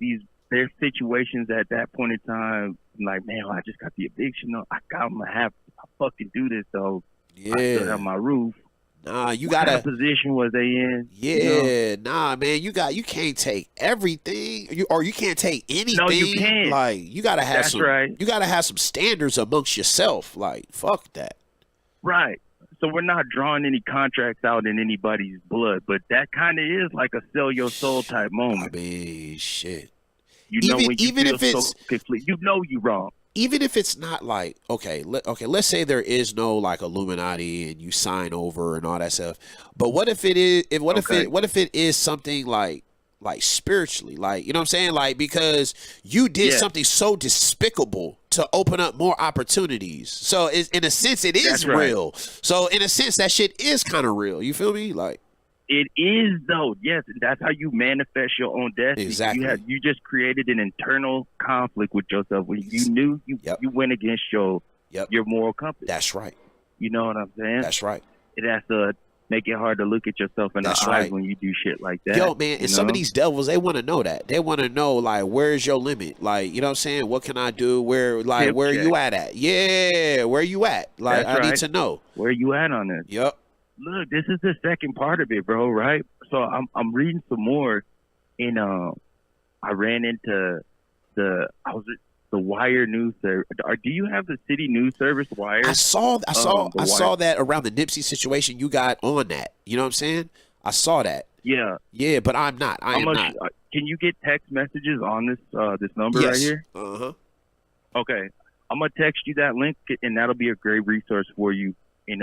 their situations at that point in time, I'm like, man, I just got the eviction. I'm gonna have to fucking do this though. Yeah. I still have my roof. Nah, you what gotta. kind of position was they in? Yeah, you know? nah, man, you can't take everything, you can't take anything. No, you can't. Like, you gotta have you gotta have some standards amongst yourself. Like, fuck that. Right. So we're not drawing any contracts out in anybody's blood, but that kind of is like a sell your soul type moment. I mean, shit. You know, when you even feel if it's so complete, you know you wrong. Even if it's not like, okay, let's say there is no like Illuminati and you sign over and all that stuff. But what if it is? What if it is something like spiritually, like, you know what I'm saying? Like, because you did something so despicable to open up more opportunities. So in a sense, it is real. So in a sense, that shit is kind of real. You feel me? Like, it is though. Yes, that's how you manifest your own destiny. Exactly. You just created an internal conflict with yourself when you knew you went against your moral compass. That's right. You know what I'm saying? That's right. It has to make it hard to look at yourself in the eyes when you do shit like that. Yo, man, and some of these devils, they want to know that. They want to know, like, where's your limit? Like, you know what I'm saying? What can I do? Where are you at? Yeah, where you at? Like, I need to know. Where you at on this? Yep. Look, this is the second part of it, bro, right? So I'm reading some more, and I ran into the Wire news service. Do you have the city news service Wire? I saw that around the Nipsey situation. You got on that. You know what I'm saying? I saw that. Yeah. Yeah, but I'm not. I am not. Can you get text messages on this number right here? Okay. I'm gonna text you that link, and that'll be a great resource for you. And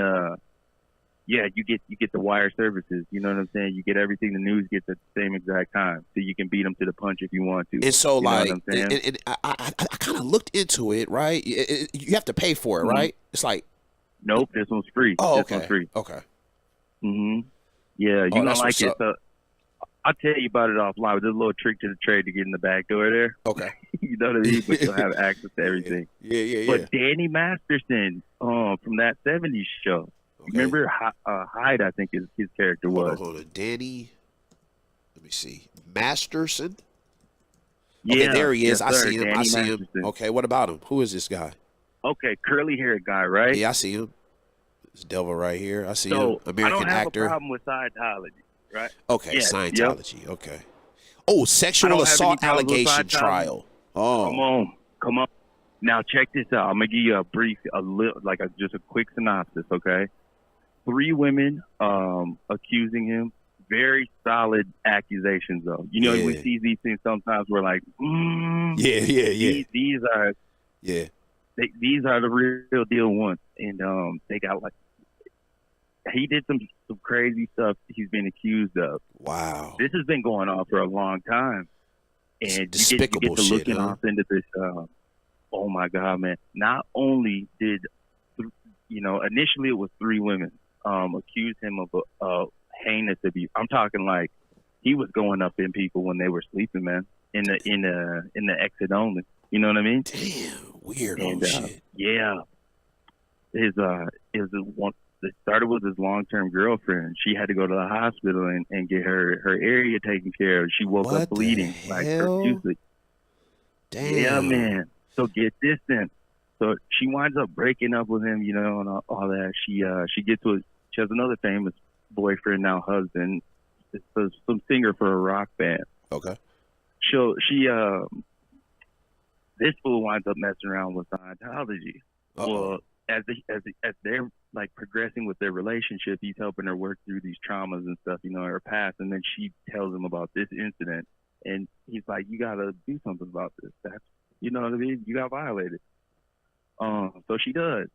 you get the Wire services. You know what I'm saying? You get everything the news gets at the same exact time, so you can beat them to the punch if you want to. And so, you know like, what I'm saying? and I kind of looked into it, right? You have to pay for it, right? It's like, nope, this one's free. Oh, this one's free. Okay. Yeah, you're gonna like it. So I'll tell you about it offline. There's a little trick to the trade to get in the back door there. Okay. You know what I mean? But you'll have access to everything. Yeah. But Danny Masterson, from that 70s show. Okay. Remember Hyde, I think his character was. Hold on. Danny, let me see. Masterson? Yeah. Okay, there he is. Yes, I see him. Danny Masterson. Okay, what about him? Who is this guy? Okay, curly-haired guy, right? Yeah, I see him. This devil right here. I see him. American I don't have actor. a problem with Scientology, right? Okay, Scientology. Okay. Oh, I sexual don't have any assault problems with allegation Scientology. trial. Oh, Come on. Now check this out. I'm gonna give you just a quick synopsis, okay? 3 women accusing him. Very solid accusations, though. You know, we see these things sometimes. We're like, yeah. These are Yeah. these are the real deal ones, and they got like he did some crazy stuff he's been accused of. Wow. This has been going on for a long time, and you get to shit, looking huh? off into this. Oh my God, man! Not only did initially it was 3 women accused him of heinous abuse. I'm talking like he was going up in people when they were sleeping, man. In the exit only. You know what I mean? Damn, weird shit. Yeah. It started with his long-term girlfriend. She had to go to the hospital and get her area taken care of. She woke up bleeding like profusely. Damn. Yeah, man. So get this then. So she winds up breaking up with him, and all that. She has another famous boyfriend, now husband. It's some singer for a rock band. Okay. So this fool winds up messing around with Scientology. Well, as they're like progressing with their relationship, he's helping her work through these traumas and stuff, her past, and then she tells him about this incident, and he's like, "You gotta do something about this. That's, you know what I mean? You got violated." So she does,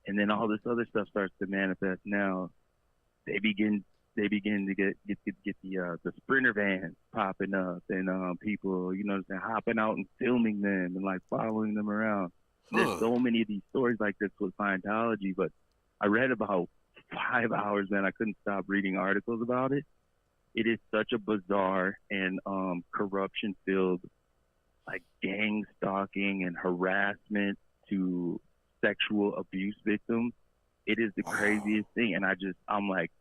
and then all this other stuff starts to manifest. Now they begin to get the Sprinter vans popping up, and people, hopping out and filming them and like following them around. There's so many of these stories like this with Scientology, but I read about 5 hours, man. I couldn't stop reading articles about it. It is such a bizarre and corruption-filled, like gang stalking and harassment to sexual abuse victims. It is the craziest thing, and I'm like,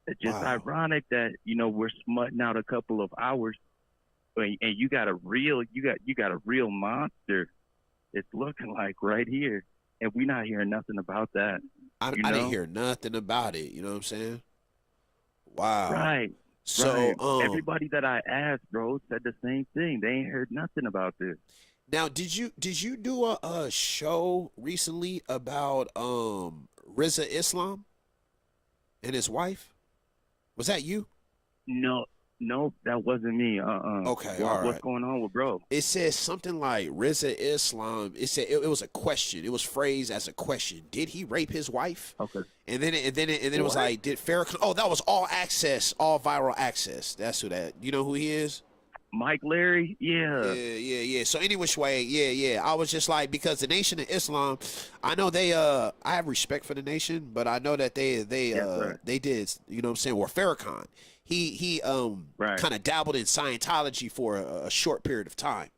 it's just ironic that we're smutting out a couple of hours, and you got a real monster. It's looking like right here, and we're not hearing nothing about that. I didn't hear nothing about it. You know what I'm saying? Wow. Right. So everybody that I asked, bro, said the same thing. They ain't heard nothing about this. Now, did you do a show recently about Riza Islam and his wife? Was that you? No, that wasn't me. Okay, all right. What's going on with bro? It says something like Riza Islam. It said it was a question. It was phrased as a question. Did he rape his wife? Okay. And then it was like, did Farrakhan? Oh, that was all access, all viral access. That's who that. You know who he is? Mike Larry, yeah. So any which way, yeah. I was just like, because the Nation of Islam, I know they I have respect for the nation, but I know that they did, you know what I'm saying, or Farrakhan. He kind of dabbled in Scientology for a short period of time.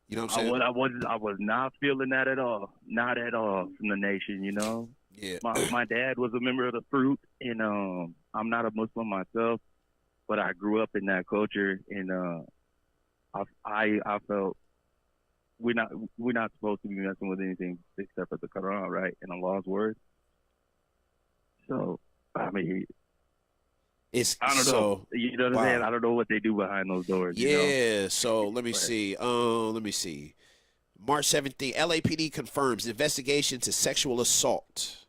You know what I'm saying? I was not feeling that at all. Not at all from the nation, Yeah. My dad was a member of the Fruit, and I'm not a Muslim myself, but I grew up in that culture, and I felt we're not supposed to be messing with anything except for the Quran, right, and Allah's word. So I mean, I don't know. You know what I'm saying? I don't know what they do behind those doors. Yeah. So let me see. March 17th, LAPD confirms investigation to sexual assault.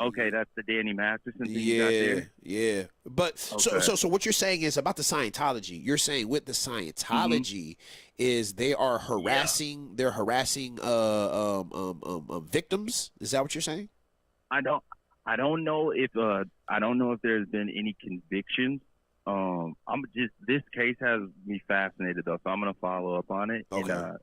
Okay, that's the Danny Masterson thing you got there. Yeah. But so what you're saying is about the Scientology. You're saying with the Scientology is they are harassing. Yeah. They're harassing victims. Is that what you're saying? I don't know if there's been any convictions. This case has me fascinated though, so I'm gonna follow up on it and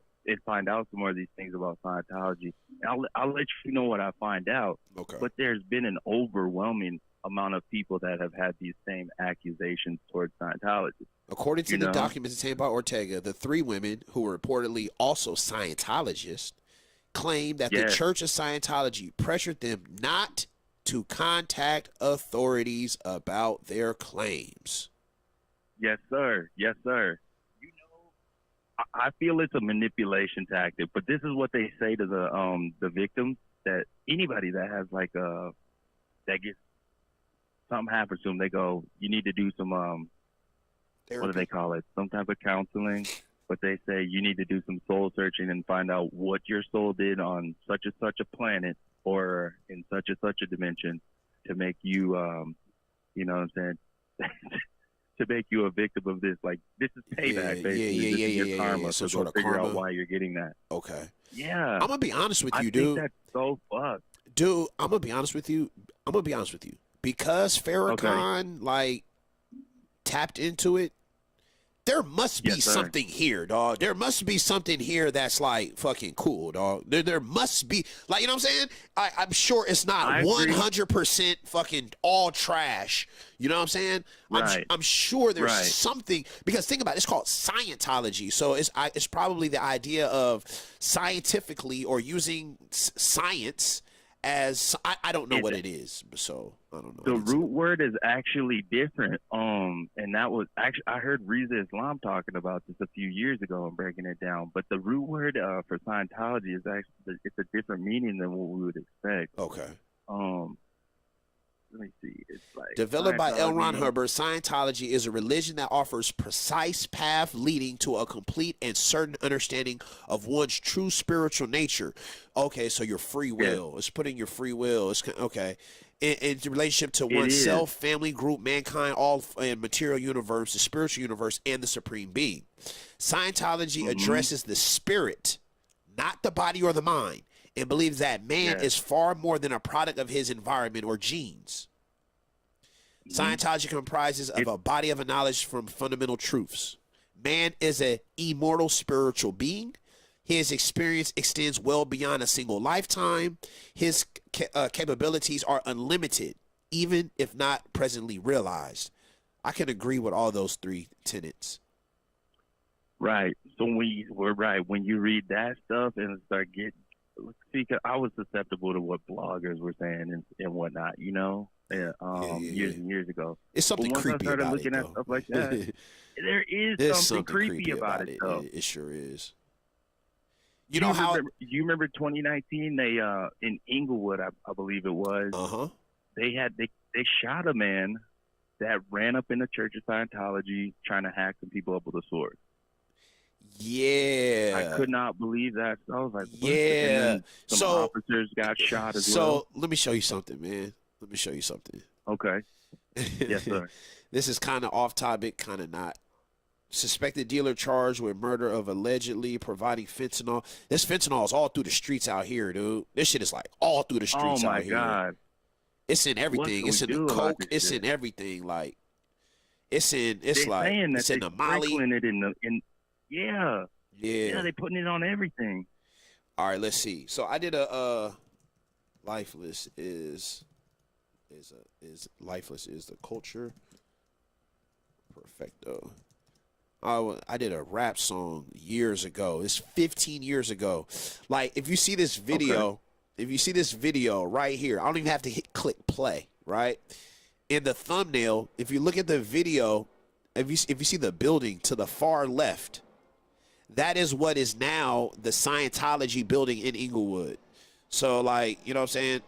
find out some more of these things about Scientology. I'll let you know what I find out. Okay. But there's been an overwhelming amount of people that have had these same accusations towards Scientology. According to the documents obtained by Ortega, the 3 women who were reportedly also Scientologists claimed that the Church of Scientology pressured them not to contact authorities about their claims. Yes, sir. Yes, sir. I feel it's a manipulation tactic, but this is what they say to the victims, that anybody that has like that gets something happens to them, they go, you need to do some Therapy. what do they call it? Some type of counseling. But they say you need to do some soul searching and find out what your soul did on such and such a planet or in such and such a dimension to make you, you know what I'm saying, to make you a victim of this. Like, this is payback, basically. This is your karma. Some So sort of figure karma. out why you're getting that. Okay. Yeah. I'm gonna be honest with you, I dude. think that's so fucked. Dude, I'm gonna be honest with you. Because Farrakhan like tapped into it, there must be something here, dog. There must be something here that's like fucking cool, dog. There must be, like, you know what I'm saying? I'm sure it's not 100% fucking all trash. You know what I'm saying? Right. I'm sure there's something, because think about it, it's called Scientology. So it's probably the idea of scientifically or using science as, I don't know what it is, so I don't know. The root word is actually different. And that was actually, I heard Reza Islam talking about this a few years ago and breaking it down. But the root word for Scientology is actually, it's a different meaning than what we would expect. Okay. Let me see. It's like developed by L. Ron Hubbard, Scientology is a religion that offers precise path leading to a complete and certain understanding of one's true spiritual nature. Okay, so your free will. It's putting your free will. It's okay. In relationship to oneself, family, group, mankind, all in material universe, the spiritual universe, and the supreme being. Scientology addresses the spirit, not the body or the mind, and believes that man is far more than a product of his environment or genes. Scientology comprises of a body of knowledge from fundamental truths. Man is an immortal spiritual being. His experience extends well beyond a single lifetime. His capabilities are unlimited, even if not presently realized. I can agree with all those three tenets. Right. So when you read that stuff and start getting, see, I was susceptible to what bloggers were saying and whatnot, you know, years and years ago. It's something creepy about it. Once I started looking at stuff like that, there is something creepy about it. Though. It sure is. You know how? You remember 2019? They in Inglewood, I believe it was. They shot a man that ran up in the Church of Scientology trying to hack some people up with a sword. Yeah, I could not believe that. I was like, yeah. Some officers got shot as So well. let me show you something, man. Let me show you something. Okay. Yes, sir. This is kind of off topic, kind of not. Suspected dealer charged with murder of allegedly providing fentanyl. This fentanyl is all through the streets out here, dude. This shit is like all through the streets out here. Oh my God. It's in everything. It's in the coke. It's in everything. Like it's in. It's like it's in the Molly. Yeah. They're putting it on everything. All right, let's see. So I did a lifeless is lifeless is the culture perfecto. I did a rap song years ago. It's 15 years ago. Like, if you see this video, right here, I don't even have to click play, right? In the thumbnail, if you look at the video, if you see the building to the far left, that is what is now the Scientology building in Inglewood. So, like, you know what I'm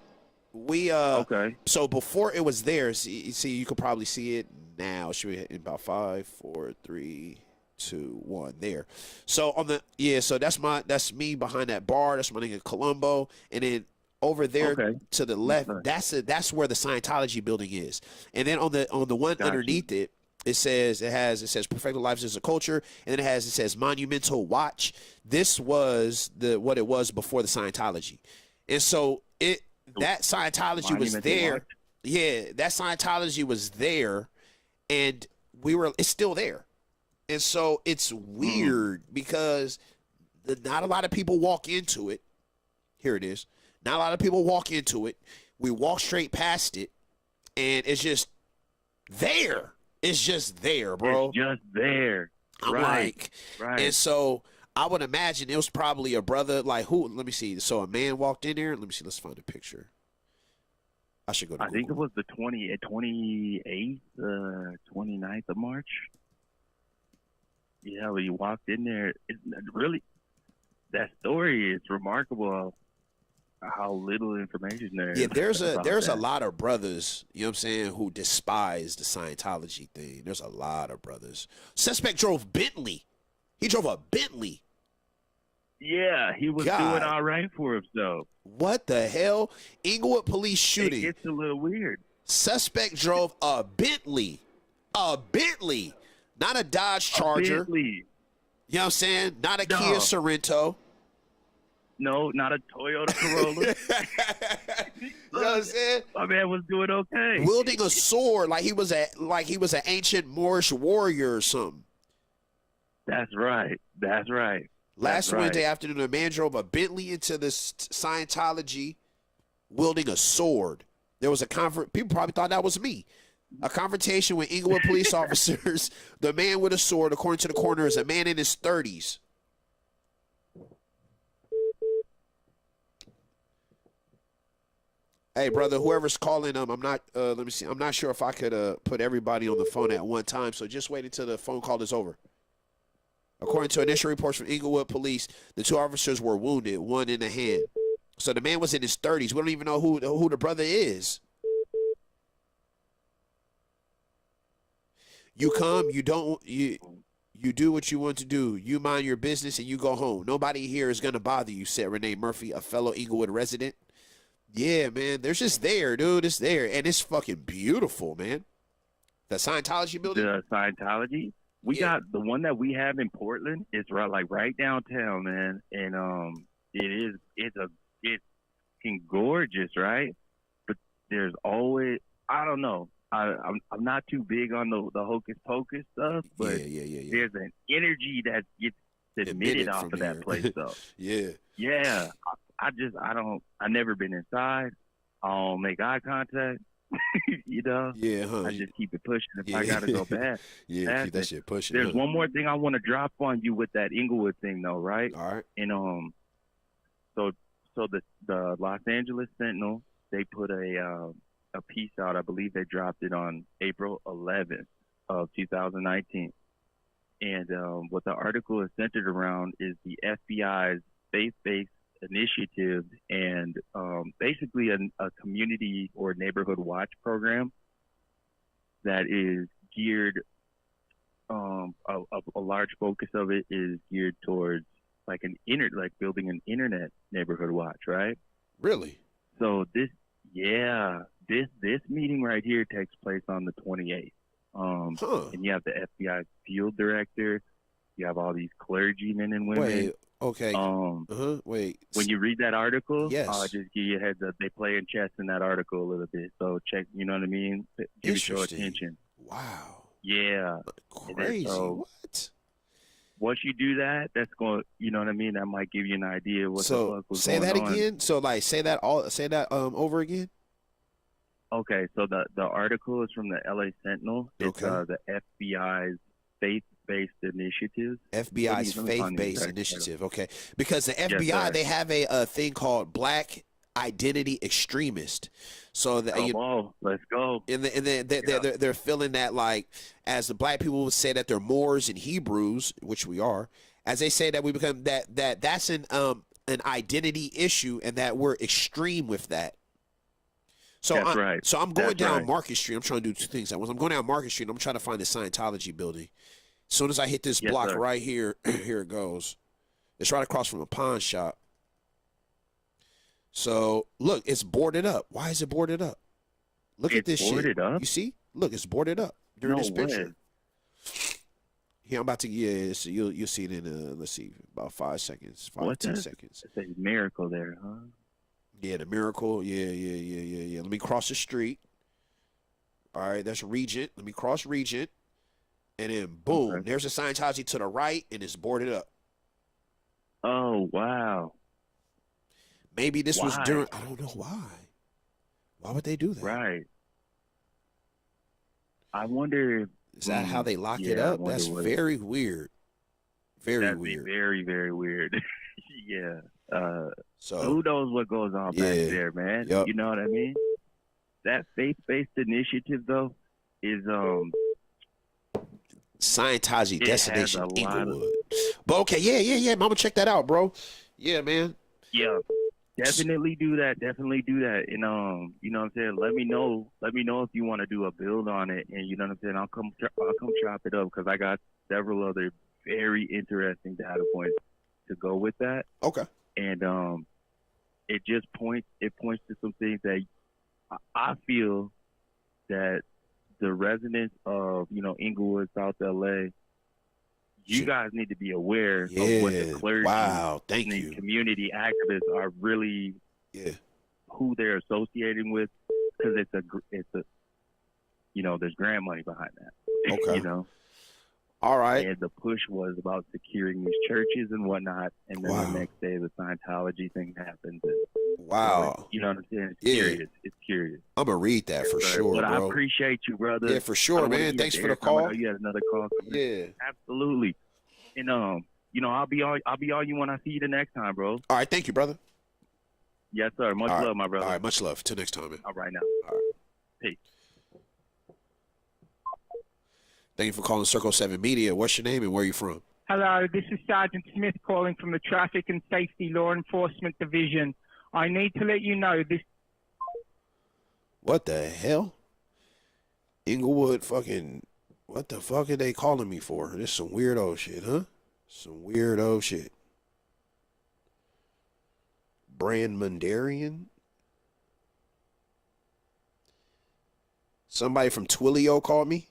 saying? So before it was there, see, you could probably see it now. It should be in about 5, 4, 3, 2, 1 there. So on the so that's me behind that bar. That's my nigga Colombo, and then over there to the left, that's where the Scientology building is. And then on the one underneath it, it says Perfected Life is a Culture, and then it says Monumental Watch. This was what it was before the Scientology, and so that Scientology was there. Watch. Yeah, that Scientology was there, and it's still there. And so it's weird because not a lot of people walk into it. Here it is. Not a lot of people walk into it. We walk straight past it, and it's just there. It's just there, bro. It's just there. I'm like, and so I would imagine it was probably a brother, like who? Let me see. So a man walked in there. Let me see. Let's find a picture. I should go to Google. Think it was the 28th, 29th of March. Yeah, when you walked in there, really, that story is remarkable. how little information there is. Yeah, there's about a that. lot of brothers, you know what I'm saying, who despise the Scientology thing. There's a lot of brothers. Suspect drove Bentley. He drove a Bentley. Yeah, he was God. doing all right for himself. What the hell? Inglewood police shooting. It gets a little weird. Suspect drove a Bentley. A Bentley. Not a Dodge Charger. Bentley. You know what I'm saying? Not a No. Kia Sorento. No, not a Toyota Corolla. You know what I'm saying? My man was doing okay. Wielding a sword like he was an ancient Moorish warrior or something. That's right. That's right. Last That's right. Wednesday afternoon, a man drove a Bentley into this Scientology wielding a sword. There was a people probably thought that was me. A confrontation with Inglewood police officers. The man with a sword, according to the coroner, is a man in his 30s. Hey, brother, whoever's calling them, I'm not. Let me see. I'm not sure if I could put everybody on the phone at one time. So just wait until the phone call is over. According to initial reports from Inglewood police, the two officers were wounded, one in the hand. So the man was in his 30s. We don't even know who the brother is. You come, you don't, you do what you want to do. You mind your business and you go home. Nobody here is gonna bother you," said Renee Murphy, a fellow Inglewood resident. Yeah, man, they're just there, dude. It's there, and it's fucking beautiful, man. The Scientology building. The Scientology. We got the one that we have in Portland. It's right downtown, man, and it's fucking gorgeous, right? But there's always, I don't know. I'm not too big on the hocus pocus stuff, but there's an energy that gets emitted off of that place, though. Yeah. I never been inside. I don't make eye contact. You know? Yeah, huh? I just keep it pushing if I gotta go back. Keep that shit pushing. There's one more thing I want to drop on you with that Inglewood thing, though, right? All right. And so the Los Angeles Sentinel, they put a piece out. I believe they dropped it on April 11th of 2019. And what the article is centered around is the FBI's faith-based initiative and basically a community or neighborhood watch program that is geared, a large focus of it is geared towards like building an internet neighborhood watch, right? Really? So this meeting right here takes place on the 28th. And you have the FBI field director, you have all these clergymen and women. Wait, okay. Wait. When you read that article, yes. I'll just give you a heads up. They playing chess in that article a little bit. So check, you know what I mean? Give it your attention. Wow. Yeah. Crazy. So, what? Once you do that, that's going, you know what I mean? That might give you an idea of what the fuck was say going that on. again. So like say that over again. Okay, so the article is from the LA Sentinel. It's the FBI's faith-based initiative. FBI's faith-based initiative. Okay, because the FBI they have a thing called Black Identity Extremist. So that let's go. And they're feeling that like as the black people would say that they're Moors and Hebrews, which we are. As they say that we become that's an identity issue and that we're extreme with that. So I'm going down Market Street. I'm trying to do two things at once. I'm going down Market Street. And I'm trying to find the Scientology building. As soon as I hit this block right here, here it goes. It's right across from a pawn shop. So look, it's boarded up. Why is it boarded up? Look at this shit. Boarded up? You see? Look, it's boarded up during this picture. Here, I'm about to so you'll see it in let's see, about 5 seconds, 10 seconds. It's a miracle there, huh? Yeah, the Miracle. Yeah. Let me cross the street. All right, that's Regent. Let me cross Regent. And then, boom, there's a Scientology to the right, and it's boarded up. Oh, wow. Maybe this was during, I don't know why. Why would they do that? Right. I wonder. Is that how they lock it up? That's very weird. Very weird. Very, very weird. Yeah. So who knows what goes on back there, man? Yep. You know what I mean? That faith-based initiative, though, is Scientology Destination Inglewood. But okay, yeah. Mama, check that out, bro. Yeah, man. Yeah. Definitely do that. Definitely do that. And you know what I'm saying? Let me know. Let me know if you want to do a build on it. And you know what I'm saying? I'll come chop it up because I got several other very interesting data points to go with that. Okay. And it just points to some things that I feel that the residents of, you know, Inglewood, South LA, you guys need to be aware of what the clergy and the community activists are really, who they're associating with, because it's a, you know, there's grant money behind that. Okay. You know. All right. And the push was about securing these churches and whatnot, and then the next day the Scientology thing happened. And, you know what I'm saying? It's curious. It's curious. I'm gonna read that for sure, but bro. I appreciate you, brother. Yeah, for sure, man. Thanks for the call. You had another call. Yeah, absolutely. And you know, I'll be on you when I see you the next time, bro. All right, thank you, brother. Yes, sir. Much love, my brother. All right, much love. Till next time, man. All right, now. All right. Peace. Thank you for calling CIRC7E Media. What's your name and where are you from? Hello, this is Sergeant Smith calling from the Traffic and Safety Law Enforcement Division. I need to let you know this. What the hell? Inglewood fucking... What the fuck are they calling me for? This is some weirdo shit, huh? Some weirdo shit. Brand Mundarian? Somebody from Twilio called me?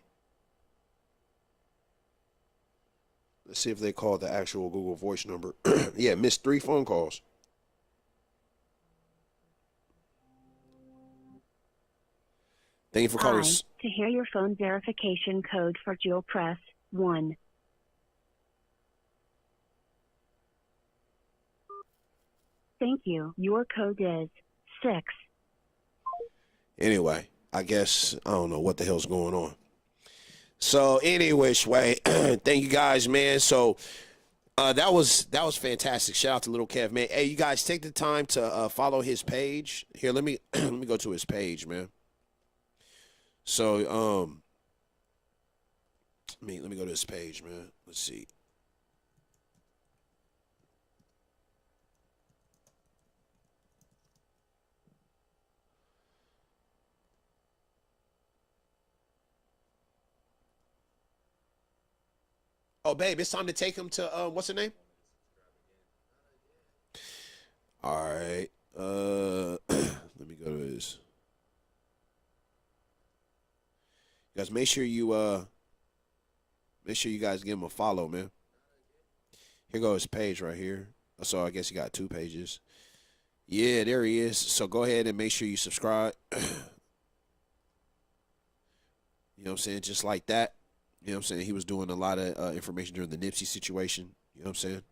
Let's see if they called the actual Google Voice number. Yeah, missed 3 phone calls. Thank you for calling. To hear your phone verification code for dual press 1. Thank you. Your code is 6. Anyway, I guess I don't know what the hell's going on. So anyway, thank you guys, man. So that was fantastic. Shout out to Little Kev, man. Hey, you guys take the time to follow his page. Here, let me let me go to his page, man. So let me go to his page, man. Let's see. Oh, babe, it's time to take him to what's the name? All right. Let me go to his. You guys, make sure you guys give him a follow, man. Here goes his page right here. So I guess he got 2 pages. Yeah, there he is. So go ahead and make sure you subscribe. You know what I'm saying? Just like that. You know what I'm saying? He was doing a lot of information during the Nipsey situation. You know what I'm saying?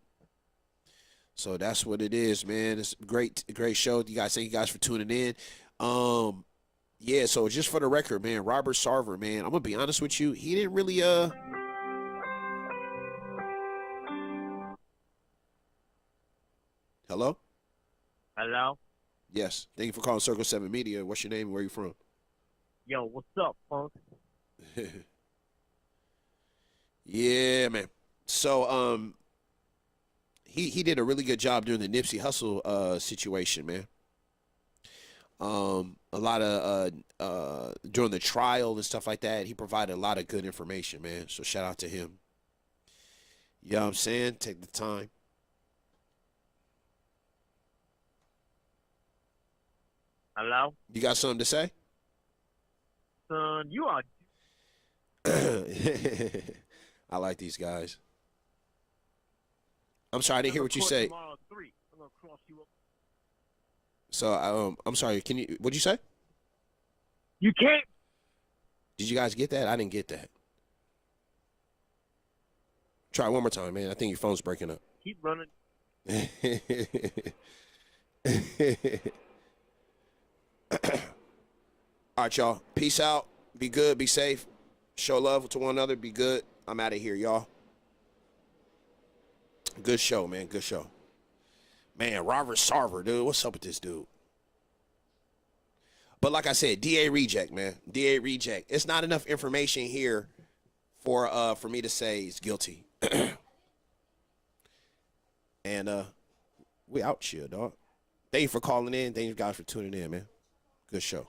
So that's what it is, man. It's a great show. You guys, thank you guys for tuning in. Yeah, so just for the record, man, Robert Sarver, man, I'm gonna be honest with you, he didn't really Hello? Hello? Yes. Thank you for calling CIRC7E Media. What's your name and where you from? Yo, what's up, punk? Yeah, man. So he did a really good job during the Nipsey Hussle situation, man. A lot of during the trial and stuff like that, he provided a lot of good information, man. So shout out to him. You know what I'm saying? Take the time. Hello? You got something to say? Son, you are... I like these guys. I'm sorry, I didn't hear what you say. So I'm sorry. Can you? What'd you say? You can't. Did you guys get that? I didn't get that. Try one more time, man. I think your phone's breaking up. Keep running. All right, y'all. Peace out. Be good. Be safe. Show love to one another. Be good. I'm out of here, y'all. Good show, man. Good show. Man, Robert Sarver, dude. What's up with this dude? But like I said, DA reject, man. DA reject. It's not enough information here for me to say he's guilty. And we out here, dog. Thank you for calling in. Thank you guys for tuning in, man. Good show.